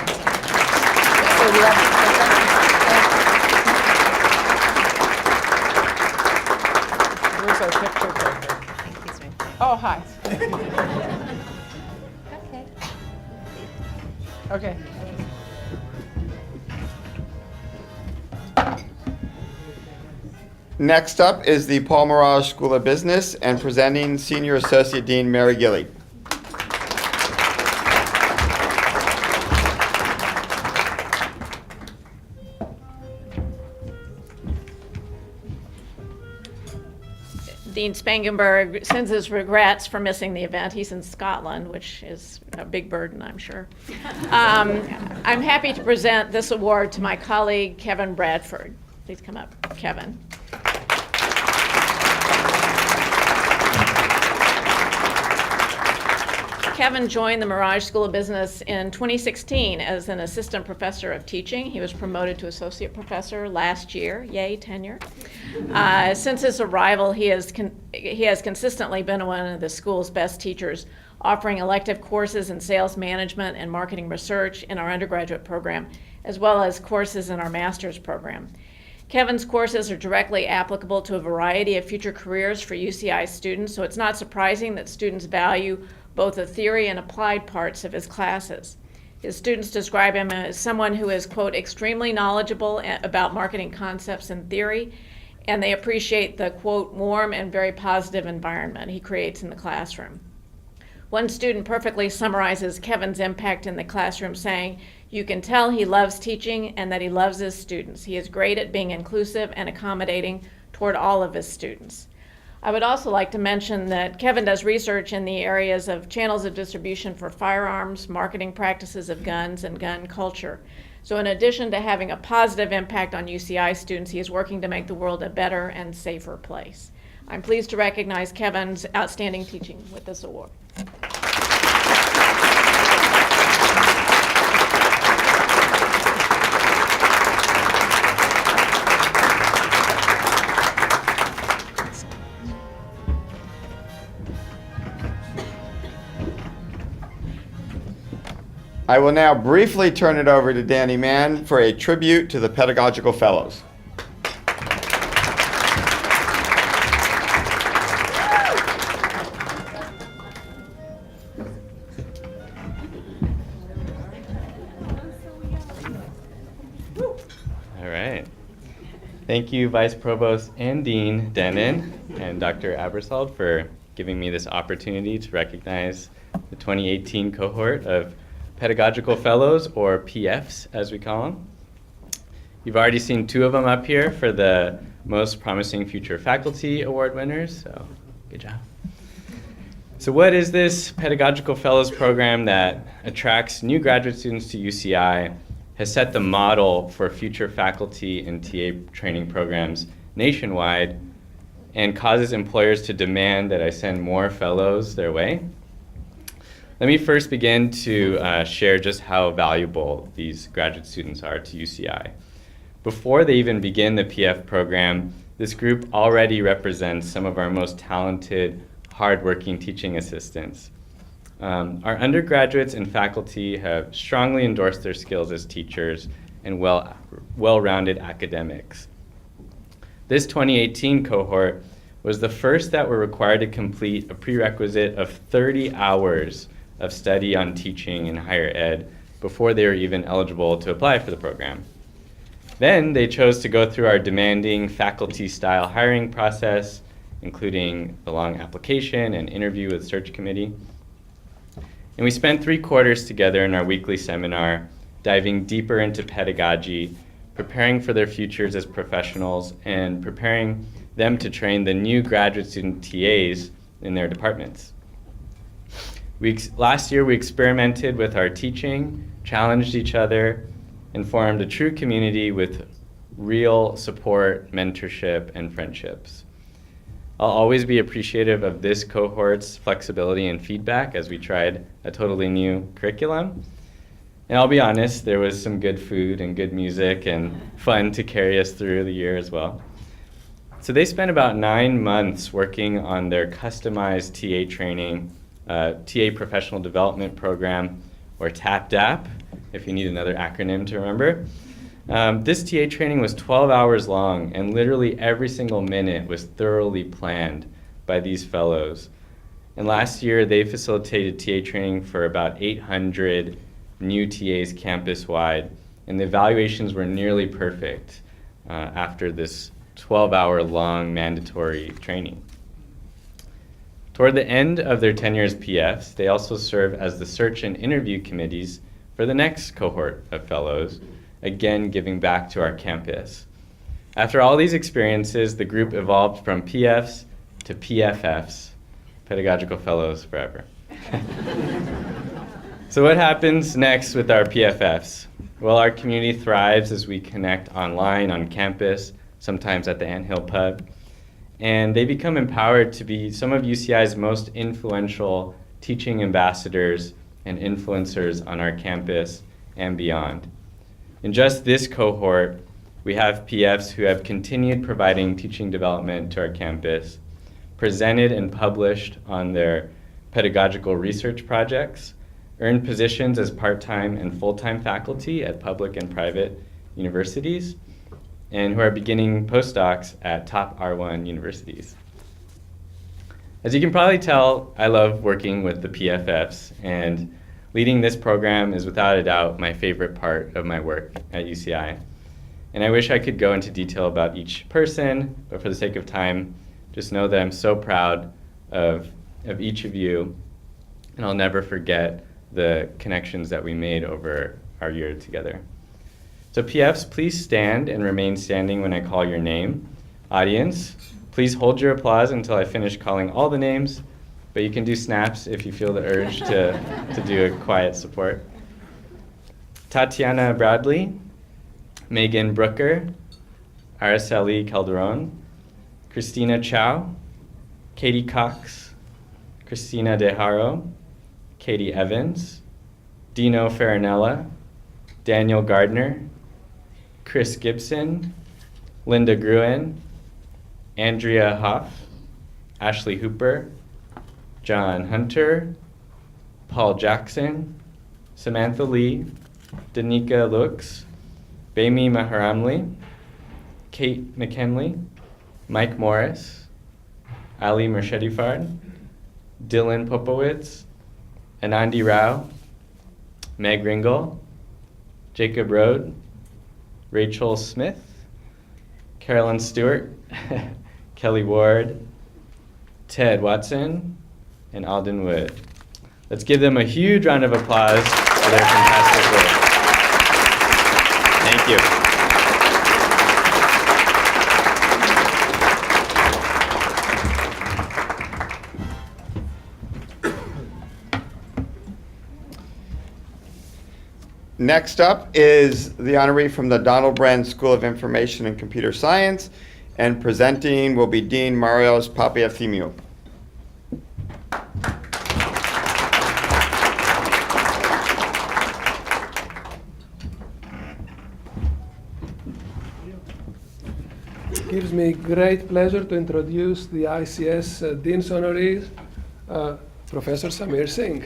S11: Where's our picture taker? Oh, hi. Okay.
S2: Next up is the Paul Mirage School of Business, and presenting Senior Associate Dean Mary Gilly.
S12: Dean Spangenberg sends his regrets for missing the event. He's in Scotland, which is a big burden, I'm sure. I'm happy to present this award to my colleague, Kevin Bradford. Please come up, Kevin. Kevin joined the Mirage School of Business in 2016 as an assistant professor of teaching. He was promoted to associate professor last year. Yay, tenure. Since his arrival, he has consistently been one of the school's best teachers, offering elective courses in sales management and marketing research in our undergraduate program, as well as courses in our master's program. Kevin's courses are directly applicable to a variety of future careers for UCI students, so it's not surprising that students value both the theory and applied parts of his classes. His students describe him as someone who is, quote, extremely knowledgeable about marketing concepts and theory, and they appreciate the, quote, warm and very positive environment he creates in the classroom. One student perfectly summarizes Kevin's impact in the classroom, saying, "You can tell he loves teaching and that he loves his students. He is great at being inclusive and accommodating toward all of his students." I would also like to mention that Kevin does research in the areas of channels of distribution for firearms, marketing practices of guns, and gun culture. So in addition to having a positive impact on UCI students, he is working to make the world a better and safer place. I'm pleased to recognize Kevin's outstanding teaching with this award.
S2: I will now briefly turn it over to Danny Mann for a tribute to the Pedagogical Fellows.
S13: All right. Thank you, Vice Provost and Dean Dennin and Dr. Abersold for giving me this opportunity to recognize the 2018 cohort of Pedagogical Fellows, or PFs as we call them. You've already seen two of them up here for the Most Promising Future Faculty Award winners, so good job. So what is this Pedagogical Fellows program that attracts new graduate students to UCI, has set the model for future faculty and TA training programs nationwide, and causes employers to demand that I send more fellows their way? Let me first begin to share just how valuable these graduate students are to UCI. Before they even begin the PF program, this group already represents some of our most talented, hardworking teaching assistants. Our undergraduates and faculty have strongly endorsed their skills as teachers and well-rounded academics. This 2018 cohort was the first that were required to complete a prerequisite of 30 hours of study on teaching in higher ed before they were even eligible to apply for the program. Then they chose to go through our demanding faculty-style hiring process, including the long application and interview with search committee. And we spent 3 quarters together in our weekly seminar, diving deeper into pedagogy, preparing for their futures as professionals, and preparing them to train the new graduate student TAs in their departments. Last year, we experimented with our teaching, challenged each other, and formed a true community with real support, mentorship, and friendships. I'll always be appreciative of this cohort's flexibility and feedback as we tried a totally new curriculum. And I'll be honest, there was some good food and good music and fun to carry us through the year as well. So they spent about 9 months working on their customized TA training, TA Professional Development Program, or TAP-DAP, if you need another acronym to remember. This TA training was 12 hours long, and literally every single minute was thoroughly planned by these fellows. And last year, they facilitated TA training for about 800 new TAs campus-wide, and the evaluations were nearly perfect after this 12-hour-long mandatory training. Toward the end of their tenure as PFs, they also serve as the search and interview committees for the next cohort of fellows, again giving back to our campus. After all these experiences, the group evolved from PFs to PFFs, Pedagogical Fellows Forever. So what happens next with our PFFs? Well, our community thrives as we connect online, on campus, sometimes at the Anthill Pub, and they become empowered to be some of UCI's most influential teaching ambassadors and influencers on our campus and beyond. In just this cohort, we have PFs who have continued providing teaching development to our campus, presented and published on their pedagogical research projects, earned positions as part-time and full-time faculty at public and private universities, and who are beginning postdocs at top R1 universities. As you can probably tell, I love working with the PFFs, and Leading this program is without a doubt my favorite part of my work at UCI. And I wish I could go into detail about each person, but for the sake of time, just know that I'm so proud of each of you, and I'll never forget the connections that we made over our year together. So PFs, please stand and remain standing when I call your name. Audience, please hold your applause until I finish calling all the names, but you can do snaps if you feel the urge to do a quiet support. Tatiana Bradley, Megan Brooker, Araceli Calderon, Christina Chow, Katie Cox, Christina De Haro, Katie Evans, Dino Farinella, Daniel Gardner, Chris Gibson, Linda Gruen, Andrea Hoff, Ashley Hooper, John Hunter, Paul Jackson, Samantha Lee, Danica Lux, Bami Maharamli, Kate McKinley, Mike Morris, Ali Mershedifard, Dylan Popowitz, Anandi Rao, Meg Ringel, Jacob Rode, Rachel Smith, Carolyn Stewart, Kelly Ward, Ted Watson, and Alden Wood. Let's give them a huge round of applause for their fantastic work. Thank you.
S2: Next up is the honoree from the Donald Brand School of Information and Computer Science, and presenting will be Dean Marios Papathemiou.
S14: It gives me great pleasure to introduce the ICS Dean's Honoree, Professor Samir Singh.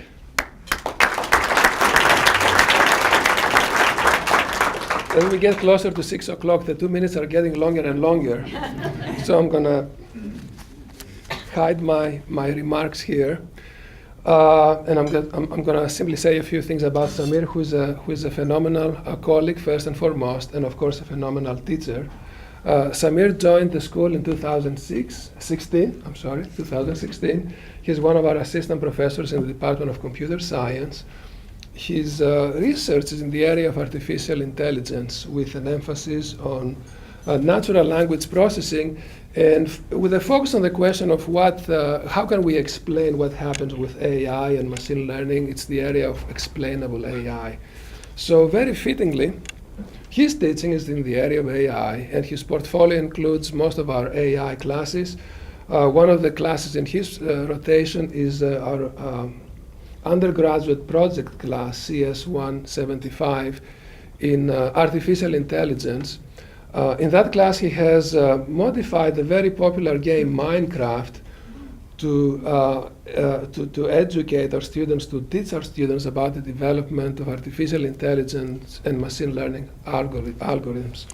S14: As we get closer to 6 o'clock, the 2 minutes are getting longer and longer. So I'm going to hide my remarks here. And I'm going to simply say a few things about Samir, who is a phenomenal colleague, first and foremost, and of course a phenomenal teacher. Samir joined the school in 2016. He's one of our assistant professors in the Department of Computer Science. His research is in the area of artificial intelligence with an emphasis on natural language processing and with a focus on the question of how can we explain what happens with AI and machine learning. It's the area of explainable AI. So very fittingly, his teaching is in the area of AI, and his portfolio includes most of our AI classes. One of the classes in his rotation is our undergraduate project class, CS175, in artificial intelligence. In that class, he has modified the very popular game Minecraft to educate our students, to teach our students about the development of artificial intelligence and machine learning algorithms.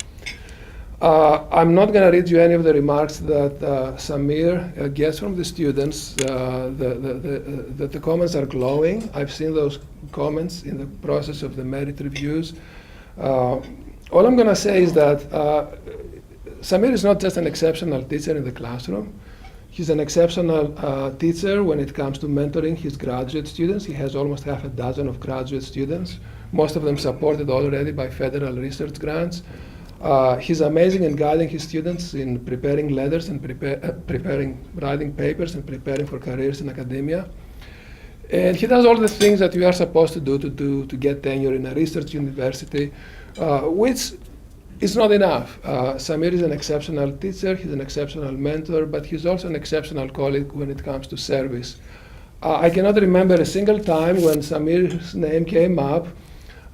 S14: I'm not going to read you any of the remarks that Samir gets from the students. The comments are glowing. I've seen those comments in the process of the merit reviews. All I'm going to say is that Samir is not just an exceptional teacher in the classroom. He's an exceptional teacher when it comes to mentoring his graduate students. He has almost half a dozen of graduate students, most of them supported already by federal research grants. He's amazing in guiding his students in preparing letters and writing papers and preparing for careers in academia. And he does all the things that we are supposed to do to get tenure in a research university, which is not enough. Samir is an exceptional teacher, he's an exceptional mentor, but he's also an exceptional colleague when it comes to service. I cannot remember a single time when Samir's name came up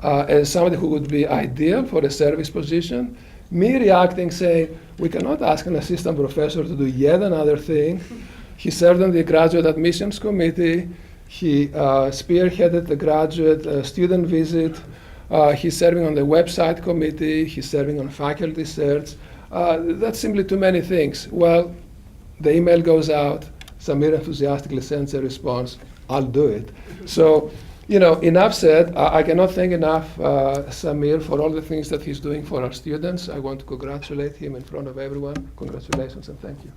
S14: as somebody who would be ideal for a service position, me reacting saying, we cannot ask an assistant professor to do yet another thing. He served on the graduate admissions committee. He spearheaded the graduate student visit. He's serving on the website committee. He's serving on faculty search. That's simply too many things. Well, the email goes out. Samir enthusiastically sends a response. I'll do it. So Enough said. I cannot thank enough Samir for all the things that he's doing for our students. I want to congratulate him in front of everyone. Congratulations and thank you.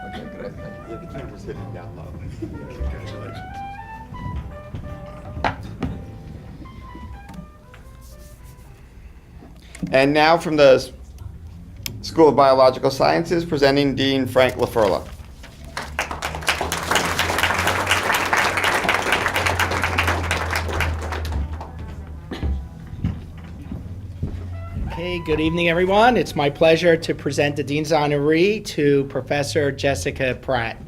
S14: Okay, great. Thank you.
S2: The camera's hitting down low. Congratulations. And now from the School of Biological Sciences, presenting Dean Frank LaFurla.
S15: Okay, good evening, everyone. It's my pleasure to present the Dean's Honoree to Professor Jessica Pratt.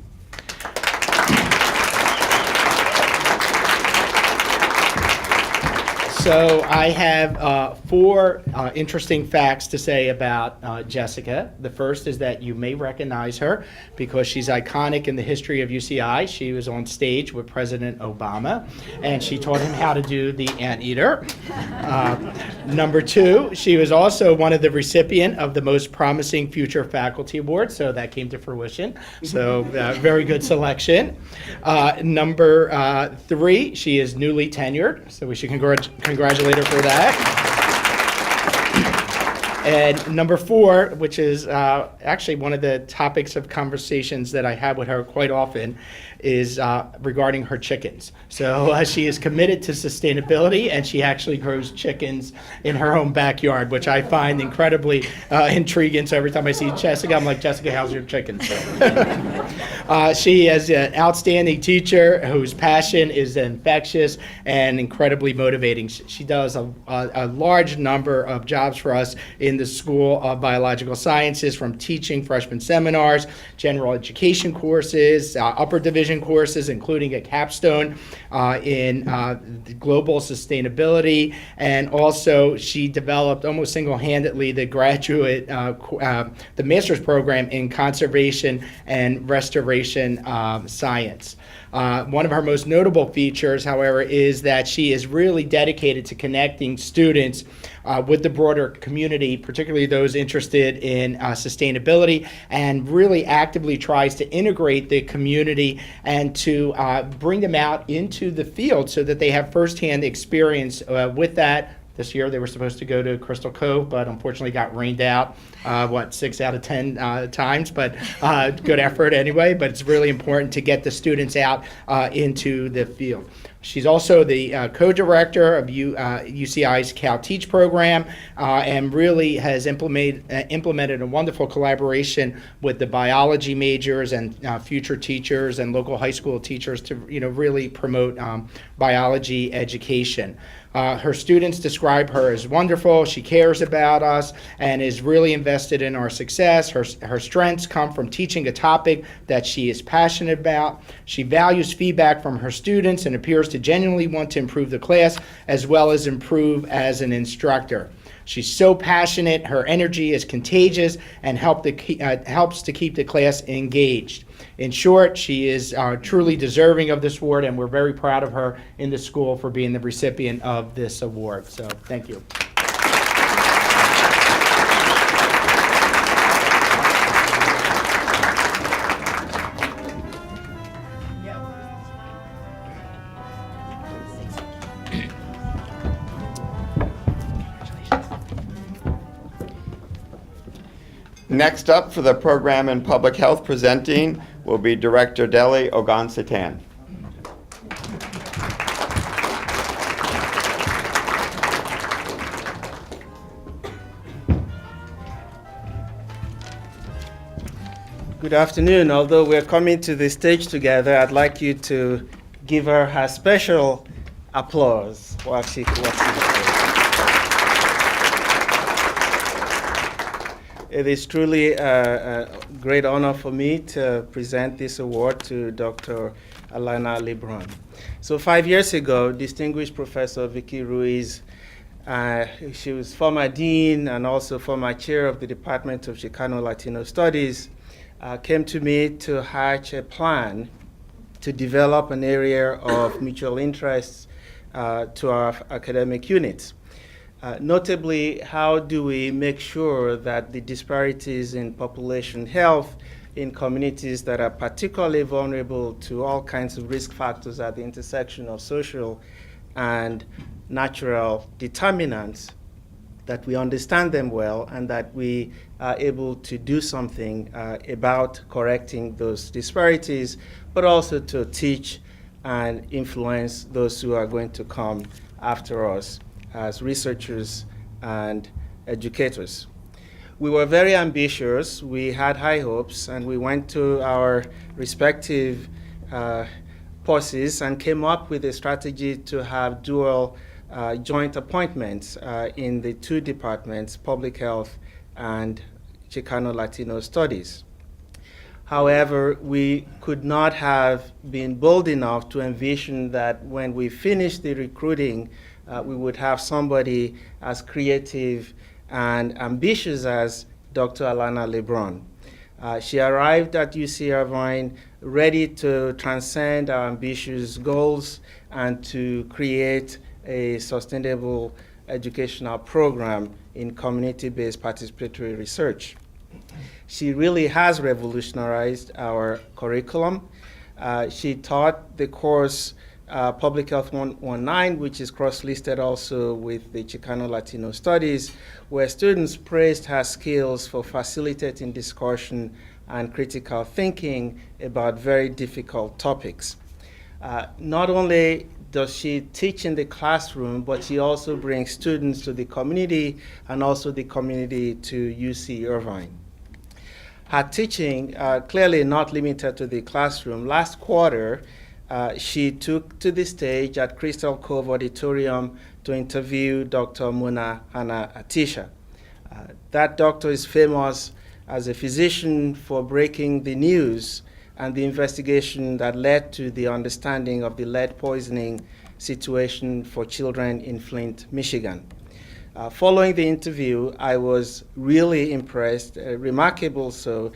S15: So I have four interesting facts to say about Jessica. The first is that you may recognize her because she's iconic in the history of UCI. She was on stage with President Obama, and she taught him how to do the anteater. Number two, she was also one of the recipient of the Most Promising Future Faculty Award, so that came to fruition. So very good selection. Number three, she is newly tenured, so we should congratulate her for that. And number four, which is actually one of the topics of conversations that I have with her quite often, is regarding her chickens. So she is committed to sustainability, and she actually grows chickens in her own backyard, which I find incredibly intriguing. So every time I see Jessica, I'm like, Jessica, how's your chickens? She is an outstanding teacher whose passion is infectious and incredibly motivating. She does a large number of jobs for us in the School of Biological Sciences, from teaching freshman seminars, general education courses, upper division courses, including a capstone in global sustainability, and also she developed almost single-handedly the graduate, the master's program in conservation and restoration science. One of her most notable features, however, is that she is really dedicated to connecting students with the broader community, particularly those interested in sustainability, and really actively tries to integrate the community and to bring them out into the field so that they have firsthand experience with that. This year they were supposed to go to Crystal Cove, but unfortunately got rained out, 6 out of 10 times, but good effort anyway. But it's really important to get the students out into the field. She's also the co-director of UCI's Cal Teach program, and really has implemented a wonderful collaboration with the biology majors and future teachers and local high school teachers to really promote biology education. Her students describe her as wonderful. She cares about us and is really invested in our success. Her strengths come from teaching a topic that she is passionate about. She values feedback from her students and appears to genuinely want to improve the class as well as improve as an instructor. She's so passionate, her energy is contagious, and helps to keep the class engaged. In short, she is truly deserving of this award, and we're very proud of her in the school for being the recipient of this award. So thank you.
S2: Next up for the program in public health, presenting will be Director Deli Ogan-Satan.
S16: Good afternoon. Although we're coming to the stage together, I'd like you to give her special applause while she walks to the stage. It is truly a great honor for me to present this award to Dr. Alana Lebron. So 5 years ago, distinguished Professor Vicky Ruiz, she was former dean and also former chair of the Department of Chicano Latino Studies, came to me to hatch a plan to develop an area of mutual interests to our academic units. Notably, how do we make sure that the disparities in population health in communities that are particularly vulnerable to all kinds of risk factors at the intersection of social and natural determinants, that we understand them well and that we are able to do something about correcting those disparities, but also to teach and influence those who are going to come after us as researchers and educators. We were very ambitious, we had high hopes, and we went to our respective POSes and came up with a strategy to have dual joint appointments in the two departments, public health and Chicano Latino studies. However, we could not have been bold enough to envision that when we finished the recruiting, we would have somebody as creative and ambitious as Dr. Alana Lebron. She arrived at UC Irvine ready to transcend our ambitious goals and to create a sustainable educational program in community-based participatory research. She really has revolutionized our curriculum. She taught the course Public Health 119, which is cross-listed also with the Chicano Latino Studies, where students praised her skills for facilitating discussion and critical thinking about very difficult topics. Not only does she teach in the classroom, but she also brings students to the community and also the community to UC Irvine. Her teaching, clearly not limited to the classroom. Last quarter, she took to the stage at Crystal Cove Auditorium to interview Dr. Muna Hana Atisha. That doctor is famous as a physician for breaking the news and the investigation that led to the understanding of the lead poisoning situation for children in Flint, Michigan. Following the interview, I was really impressed, remarkable so,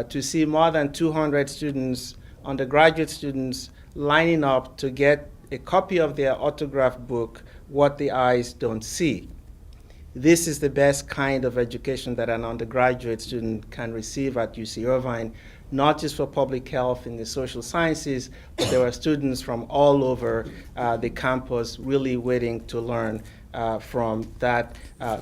S16: to see more than 200 students, undergraduate students, lining up to get a copy of their autographed book, What the Eyes Don't See. This is the best kind of education that an undergraduate student can receive at UC Irvine, not just for public health in the social sciences, but there are students from all over the campus really waiting to learn from that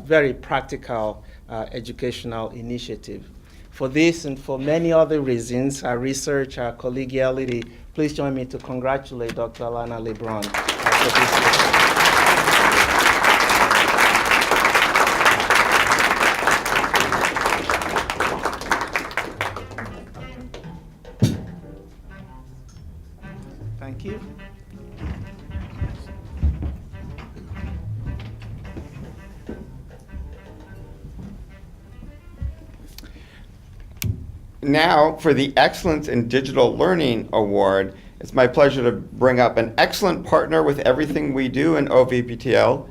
S16: very practical educational initiative. For this and for many other reasons, our research, our collegiality, please join me to congratulate Dr. Alana Lebron for this. Thank you.
S2: Now, for the Excellence in Digital Learning Award, it's my pleasure to bring up an excellent partner with everything we do in OVPTL,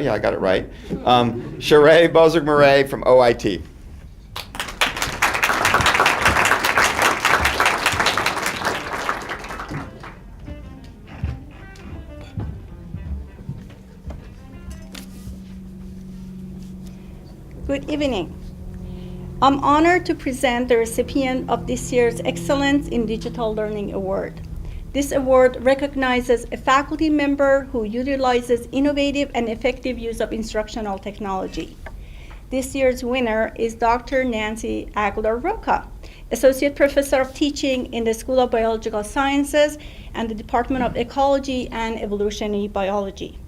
S2: yeah, I got it right, Sheree Bozig-Murray from OIT.
S17: Good evening. I'm honored to present the recipient of this year's Excellence in Digital Learning Award. This award recognizes a faculty member who utilizes innovative and effective use of instructional technology. This year's winner is Dr. Nancy Aguilar-Roca, Associate Professor of Teaching in the School of Biological Sciences and the Department of Ecology and Evolutionary Biology.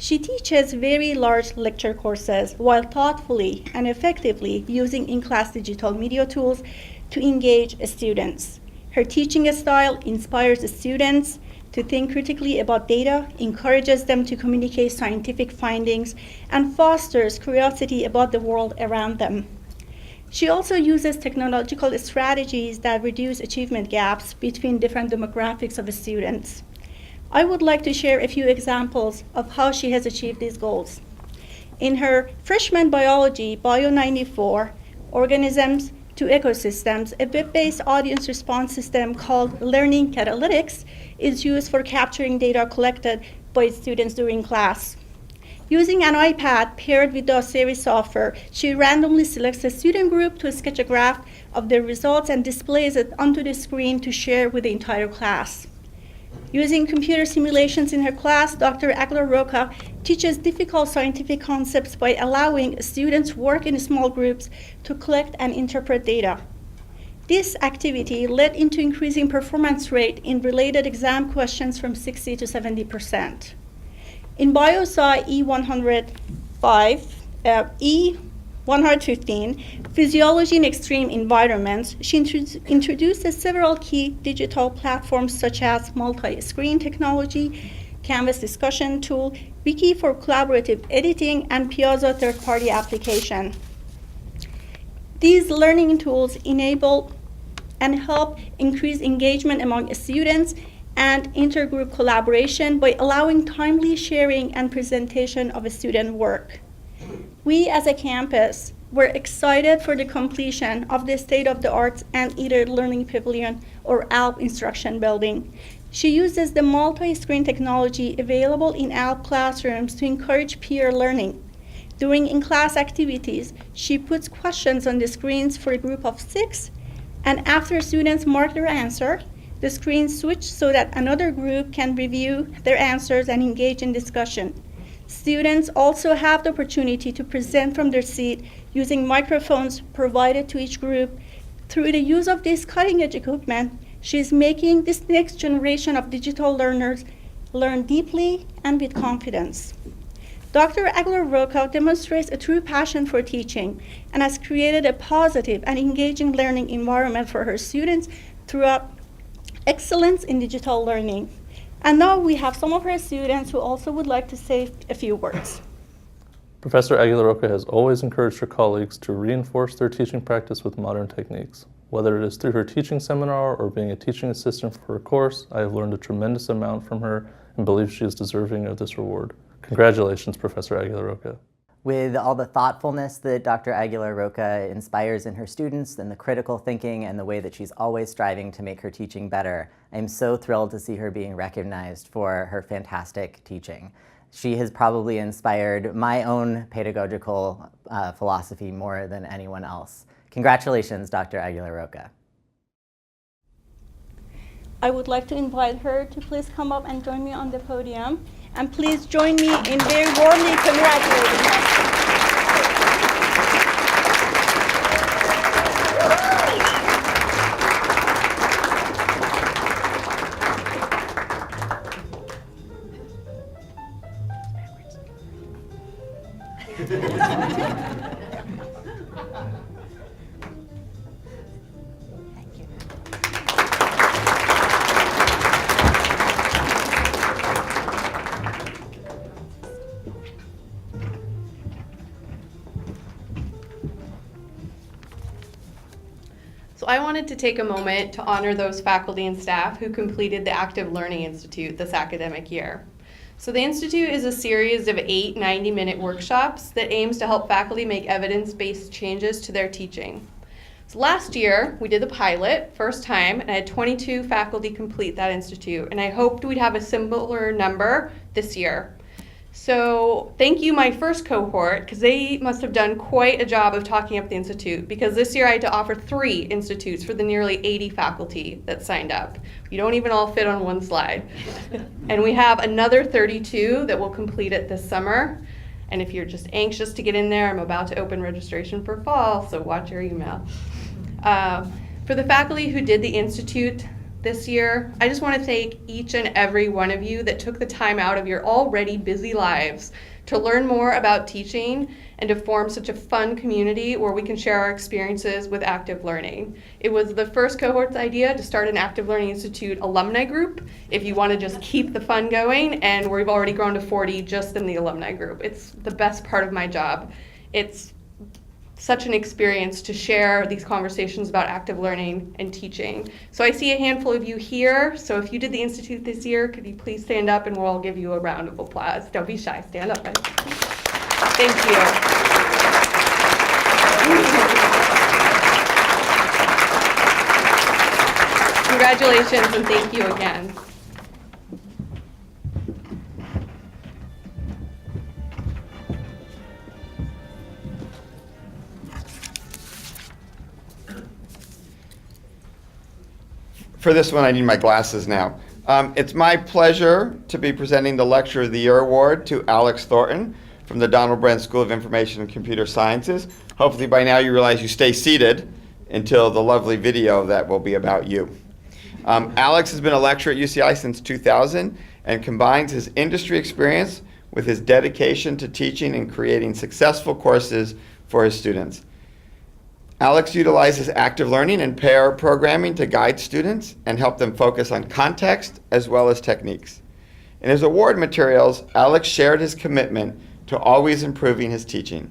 S17: She teaches very large lecture courses while thoughtfully and effectively using in-class digital media tools to engage students. Her teaching style inspires students to think critically about data, encourages them to communicate scientific findings, and fosters curiosity about the world around them. She also uses technological strategies that reduce achievement gaps between different demographics of students. I would like to share a few examples of how she has achieved these goals. In her freshman biology, Bio 94, Organisms to Ecosystems, a web-based audience response system called Learning Catalytics is used for capturing data collected by students during class. Using an iPad paired with the series software, she randomly selects a student group to sketch a graph of their results and displays it onto the screen to share with the entire class. Using computer simulations in her class, Dr. Aguilar-Rocha teaches difficult scientific concepts by allowing students work in small groups to collect and interpret data. This activity led into increasing performance rate in related exam questions from 60 to 70%. In BioSci E115, Physiology in Extreme Environments, she introduces several key digital platforms such as multi-screen technology, Canvas discussion tool, Wiki for collaborative editing, and Piazza third-party application. These learning tools enable and help increase engagement among students and intergroup collaboration by allowing timely sharing and presentation of student work. We as a campus were excited for the completion of the state-of-the-art Anteater Learning Pavilion or ALP instruction building. She uses the multi-screen technology available in ALP classrooms to encourage peer learning. During in-class activities, she puts questions on the screens for a group of 6, and after students mark their answer, the screens switch so that another group can review their answers and engage in discussion. Students also have the opportunity to present from their seat using microphones provided to each group. Through the use of this cutting-edge equipment, she is making this next generation of digital learners learn deeply and with confidence. Dr. Aguilar-Rocha demonstrates a true passion for teaching and has created a positive and engaging learning environment for her students throughout excellence in digital learning. And now we have some of her students who also would like to say a few words.
S18: Professor Aguilar-Rocha has always encouraged her colleagues to reinforce their teaching practice with modern techniques. Whether it is through her teaching seminar or being a teaching assistant for her course, I have learned a tremendous amount from her and believe she is deserving of this reward. Congratulations, Professor Aguilar-Rocha.
S19: With all the thoughtfulness that Dr. Aguilar-Rocha inspires in her students and the critical thinking and the way that she's always striving to make her teaching better, I'm so thrilled to see her being recognized for her fantastic teaching. She has probably inspired my own pedagogical philosophy more than anyone else. Congratulations, Dr. Aguilar-Rocha.
S17: I would like to invite her to please come up and join me on the podium. And please join me in very warmly congratulating her.
S1: So I wanted to take a moment to honor those faculty and staff who completed the Active Learning Institute this academic year. So the Institute is a series of 8 90-minute workshops that aims to help faculty make evidence-based changes to their teaching. So last year, we did the pilot, first time, and I had 22 faculty complete that institute, and I hoped we'd have a similar number this year. So thank you, my first cohort, because they must have done quite a job of talking up the Institute, because this year I had to offer 3 institutes for the nearly 80 faculty that signed up. You don't even all fit on one slide. And we have another 32 that will complete it this summer. And if you're just anxious to get in there, I'm about to open registration for fall, so watch your email. For the faculty who did the Institute this year, I just want to thank each and every one of you that took the time out of your already busy lives to learn more about teaching and to form such a fun community where we can share our experiences with active learning. It was the first cohort's idea to start an Active Learning Institute alumni group if you want to just keep the fun going, and we've already grown to 40 just in the alumni group. It's the best part of my job. It's such an experience to share these conversations about active learning and teaching. So I see a handful of you here, so if you did the Institute this year, could you please stand up and we'll all give you a round of applause. Don't be shy, stand up. Thank you. Congratulations and thank you again.
S2: for this one, I need my glasses now. It's my pleasure to be presenting the Lecturer of the Year Award to Alex Thornton from the Donald Brent School of Information and Computer Sciences. Hopefully by now you realize you stay seated until the lovely video that will be about you. Alex has been a lecturer at UCI since 2000 and combines his industry experience with his dedication to teaching and creating successful courses for his students. Alex utilizes active learning and pair programming to guide students and help them focus on context as well as techniques. In his award materials, Alex shared his commitment to always improving his teaching.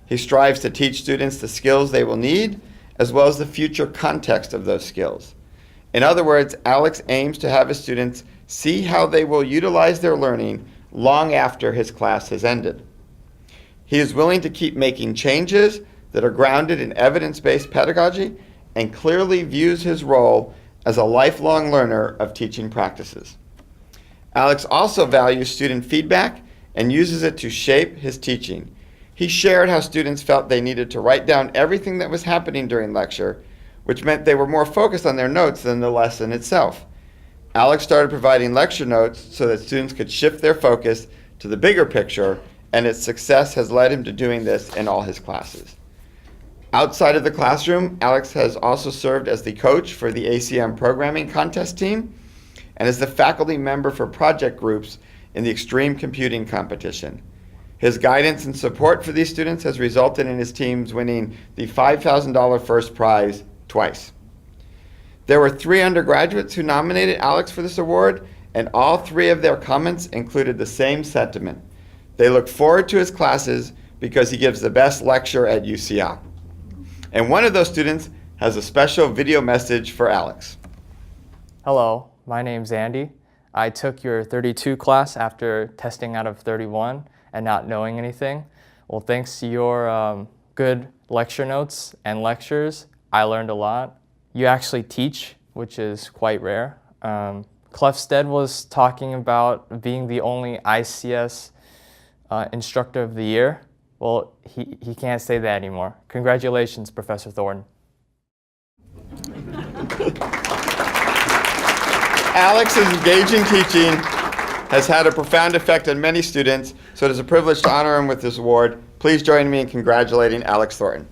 S2: He strives to teach students the skills they will need as well as the future context of those skills. In other words, Alex aims to have his students see how they will utilize their learning long after his class has ended. He is willing to keep making changes that are grounded in evidence-based pedagogy and clearly views his role as a lifelong learner of teaching practices. Alex also values student feedback and uses it to shape his teaching. He shared how students felt they needed to write down everything that was happening during lecture, which meant they were more focused on their notes than the lesson itself. Alex started providing lecture notes so that students could shift their focus to the bigger picture, and its success has led him to doing this in all his classes. Outside of the classroom, Alex has also served as the coach for the ACM programming contest team and as the faculty member for project groups in the extreme computing competition. His guidance and support for these students has resulted in his teams winning the $5,000 first prize twice. There were 3 undergraduates who nominated Alex for this award, and all 3 of their comments included the same sentiment. They look forward to his classes because he gives the best lecture at UCI. And one of those students has a special video message for Alex.
S20: Hello, my name's Andy. I took your 32 class after testing out of 31 and not knowing anything. Well, thanks to your good lecture notes and lectures, I learned a lot. You actually teach, which is quite rare. Clefstead was talking about being the only ICS instructor of the year. Well, he can't say that anymore. Congratulations, Professor Thornton.
S2: Alex's engaging teaching has had a profound effect on many students, so it is a privilege to honor him with this award. Please join me in congratulating Alex Thornton.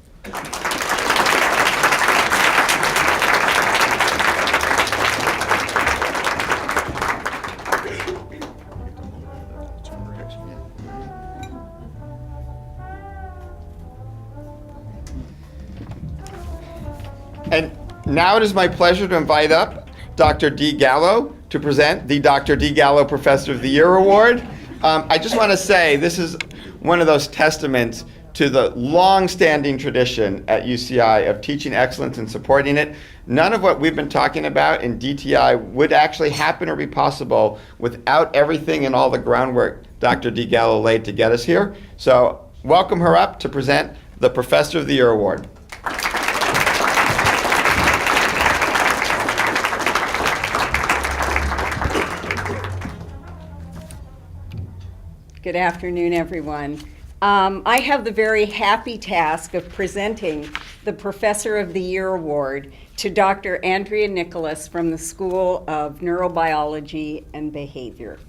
S2: And now it is my pleasure to invite up Dr. Dee Gallo to present the Dr. Dee Gallo Professor of the Year Award. I just want to say this is one of those testaments to the long-standing tradition at UCI of teaching excellence and supporting it. None of what we've been talking about in DTI would actually happen or be possible without everything and all the groundwork Dr. Dee Gallo laid to get us here. So welcome her up to present the Professor of the Year Award.
S21: Good afternoon, everyone. I have the very happy task of presenting the Professor of the Year Award to Dr. Andrea Nicholas from the School of Neurobiology and Behavior.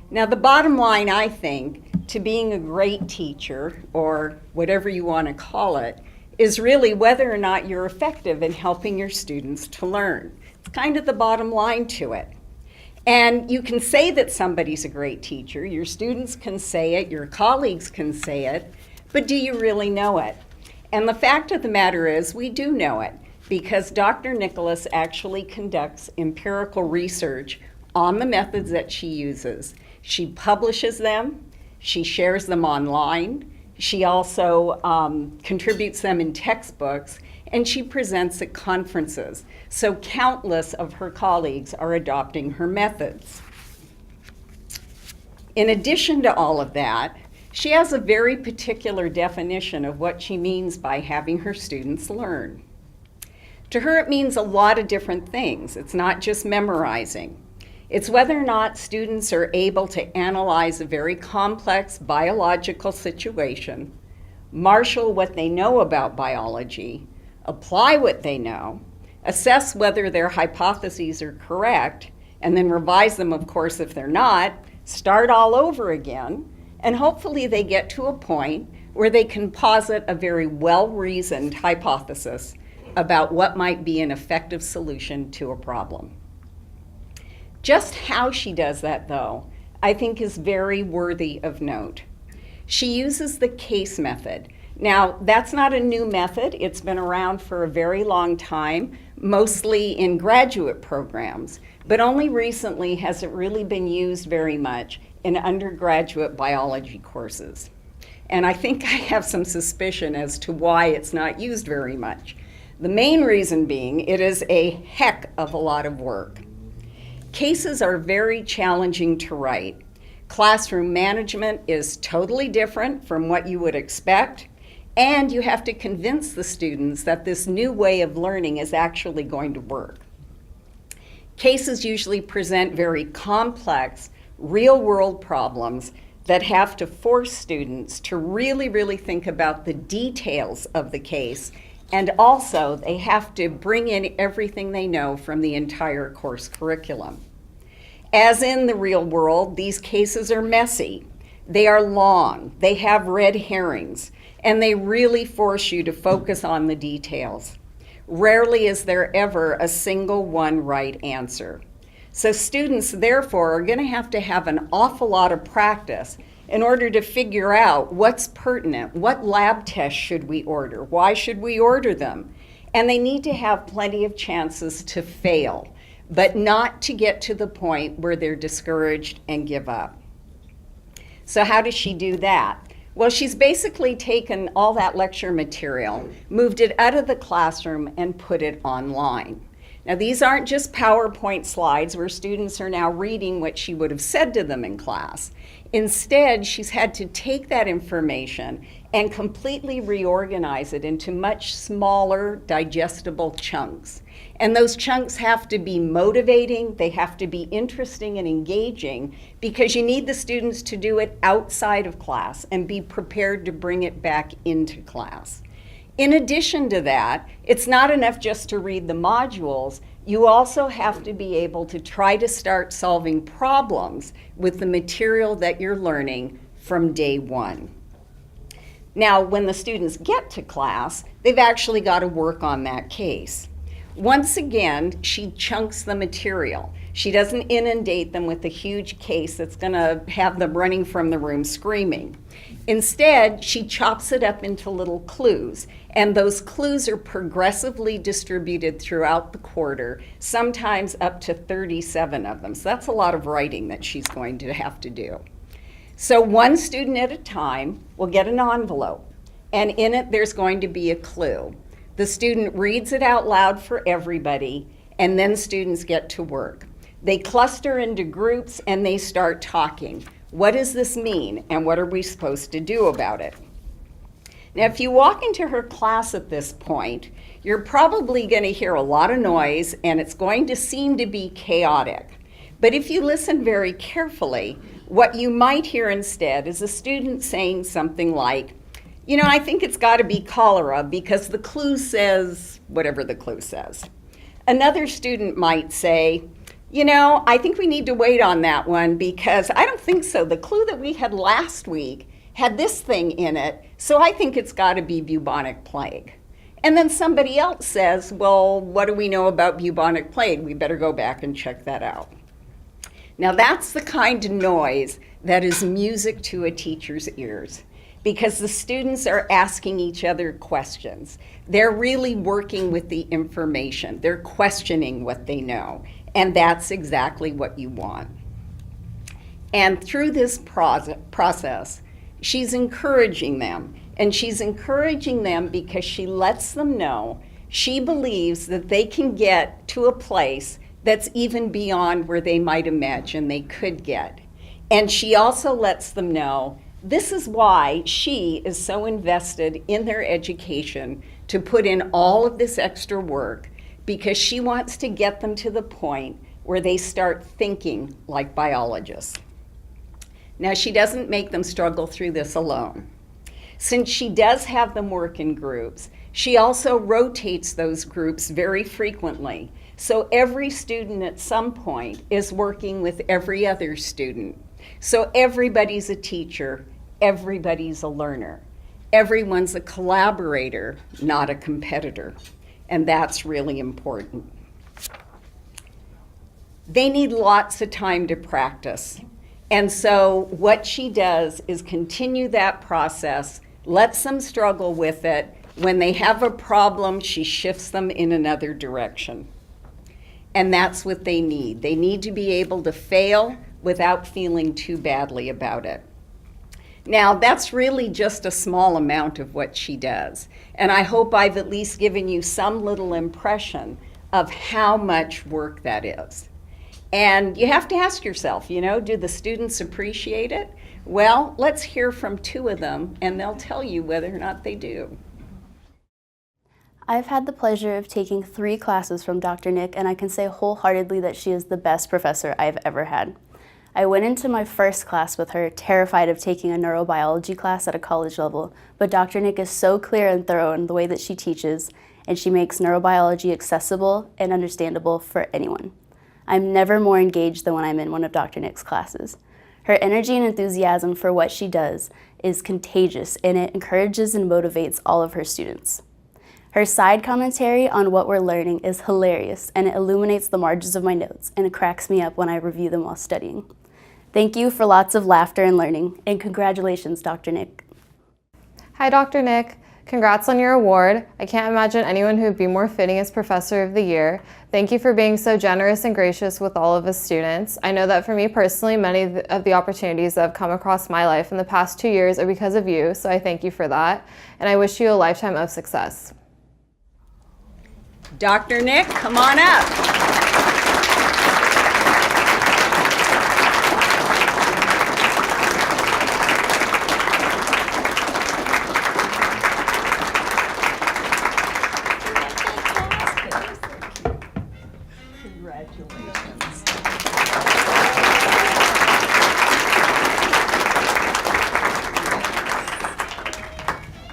S21: Now, the bottom line, I think, to being a great teacher, or whatever you want to call it, is really whether or not you're effective in helping your students to learn. It's kind of the bottom line to it. And you can say that somebody's a great teacher, your students can say it, your colleagues can say it, but do you really know it? And the fact of the matter is we do know it, because Dr. Nicholas actually conducts empirical research on the methods that she uses. She publishes them, she shares them online, she also contributes them in textbooks, and she presents at conferences. So countless of her colleagues are adopting her methods. In addition to all of that, she has a very particular definition of what she means by having her students learn. To her, it means a lot of different things. It's not just memorizing. It's whether or not students are able to analyze a very complex biological situation, marshal what they know about biology, apply what they know, assess whether their hypotheses are correct, and then revise them, of course, if they're not, start all over again, and hopefully they get to a point where they can posit a very well-reasoned hypothesis about what might be an effective solution to a problem. Just how she does that, though, I think is very worthy of note. She uses the case method. Now, that's not a new method. It's been around for a very long time, mostly in graduate programs, but only recently has it really been used very much in undergraduate biology courses. And I think I have some suspicion as to why it's not used very much. The main reason being it is a heck of a lot of work. Cases are very challenging to write. Classroom management is totally different from what you would expect, and you have to convince the students that this new way of learning is actually going to work. Cases usually present very complex, real-world problems that have to force students to really think about the details of the case, and also they have to bring in everything they know from the entire course curriculum. As in the real world, these cases are messy. They are long, they have red herrings, and they really force you to focus on the details. Rarely is there ever a single one right answer. So students, therefore, are going to have an awful lot of practice in order to figure out what's pertinent, what lab tests should we order, why should we order them, and they need to have plenty of chances to fail, but not to get to the point where they're discouraged and give up. So how does she do that? Well, she's basically taken all that lecture material, moved it out of the classroom, and put it online. Now, these aren't just PowerPoint slides where students are now reading what she would have said to them in class. Instead, she's had to take that information and completely reorganize it into much smaller, digestible chunks. And those chunks have to be motivating, they have to be interesting and engaging, because you need the students to do it outside of class and be prepared to bring it back into class. In addition to that, it's not enough just to read the modules. You also have to be able to try to start solving problems with the material that you're learning from day one. Now, when the students get to class, they've actually got to work on that case. Once again, she chunks the material. She doesn't inundate them with a huge case that's going to have them running from the room screaming. Instead, she chops it up into little clues, and those clues are progressively distributed throughout the quarter, sometimes up to 37 of them. So that's a lot of writing that she's going to have to do. So one student at a time will get an envelope, and in it there's going to be a clue. The student reads it out loud for everybody, and then students get to work. They cluster into groups and they start talking. What does this mean, and what are we supposed to do about it? Now, if you walk into her class at this point, you're probably going to hear a lot of noise, and it's going to seem to be chaotic. But if you listen very carefully, what you might hear instead is a student saying something like, you know, I think it's got to be cholera because the clue says whatever the clue says. Another student might say, you know, I think we need to wait on that one because I don't think so. The clue that we had last week had this thing in it, so I think it's got to be bubonic plague. And then somebody else says, well, what do we know about bubonic plague? We better go back and check that out. Now, that's the kind of noise that is music to a teacher's ears, because the students are asking each other questions. They're really working with the information. They're questioning what they know, and that's exactly what you want. And through this process, she's encouraging them, and she's encouraging them because she lets them know she believes that they can get to a place that's even beyond where they might imagine they could get. And she also lets them know this is why she is so invested in their education to put in all of this extra work, because she wants to get them to the point where they start thinking like biologists. Now, she doesn't make them struggle through this alone. Since she does have them work in groups, She also rotates those groups very frequently. So every student at some point is working with every other student. So everybody's a teacher, everybody's a learner. Everyone's a collaborator, not a competitor. And that's really important. They need lots of time to practice. And so what she does is continue that process, lets them struggle with it. When they have a problem, she shifts them in another direction. And that's what they need. They need to be able to fail without feeling too badly about it. Now, that's really just a small amount of what she does. And I hope I've at least given you some little impression of how much work that is. And you have to ask yourself, do the students appreciate it? Well, let's hear from two of them, and they'll tell you whether or not they do.
S3: I've had the pleasure of taking 3 classes from Dr. Nick, and I can say wholeheartedly that she is the best professor I've ever had. I went into my first class with her terrified of taking a neurobiology class at a college level, but Dr. Nick is so clear and thorough in the way that she teaches, and she makes neurobiology accessible and understandable for anyone. I'm never more engaged than when I'm in one of Dr. Nick's classes. Her energy and enthusiasm for what she does is contagious, and it encourages and motivates all of her students. Her side commentary on what we're learning is hilarious, and it illuminates the margins of my notes, and it cracks me up when I review them while studying. Thank you for lots of laughter and learning, and congratulations, Dr. Nick.
S22: Hi, Dr. Nick. Congrats on your award. I can't imagine anyone who would be more fitting as Professor of the Year. Thank you for being so generous and gracious with all of us students. I know that for me personally, many of the opportunities that have come across my life in the past 2 years are because of you, so I thank you for that, and I wish you a lifetime of success.
S21: Dr. Nick, come on up. Congratulations.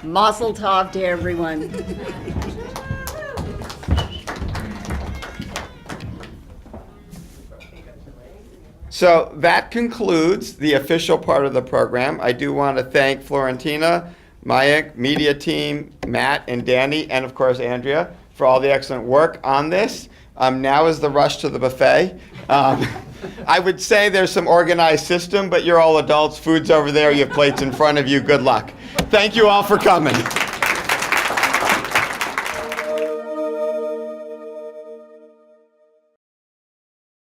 S21: Mazel tov to everyone.
S2: So that concludes the official part of the program. I do want to thank Florentina, Mayak, media team, Matt and Danny, and of course Andrea for all the excellent work on this. Now is the rush to the buffet. I would say there's some organized system, but you're all adults. Food's over there. You have plates in front of you. Good luck. Thank you all for coming.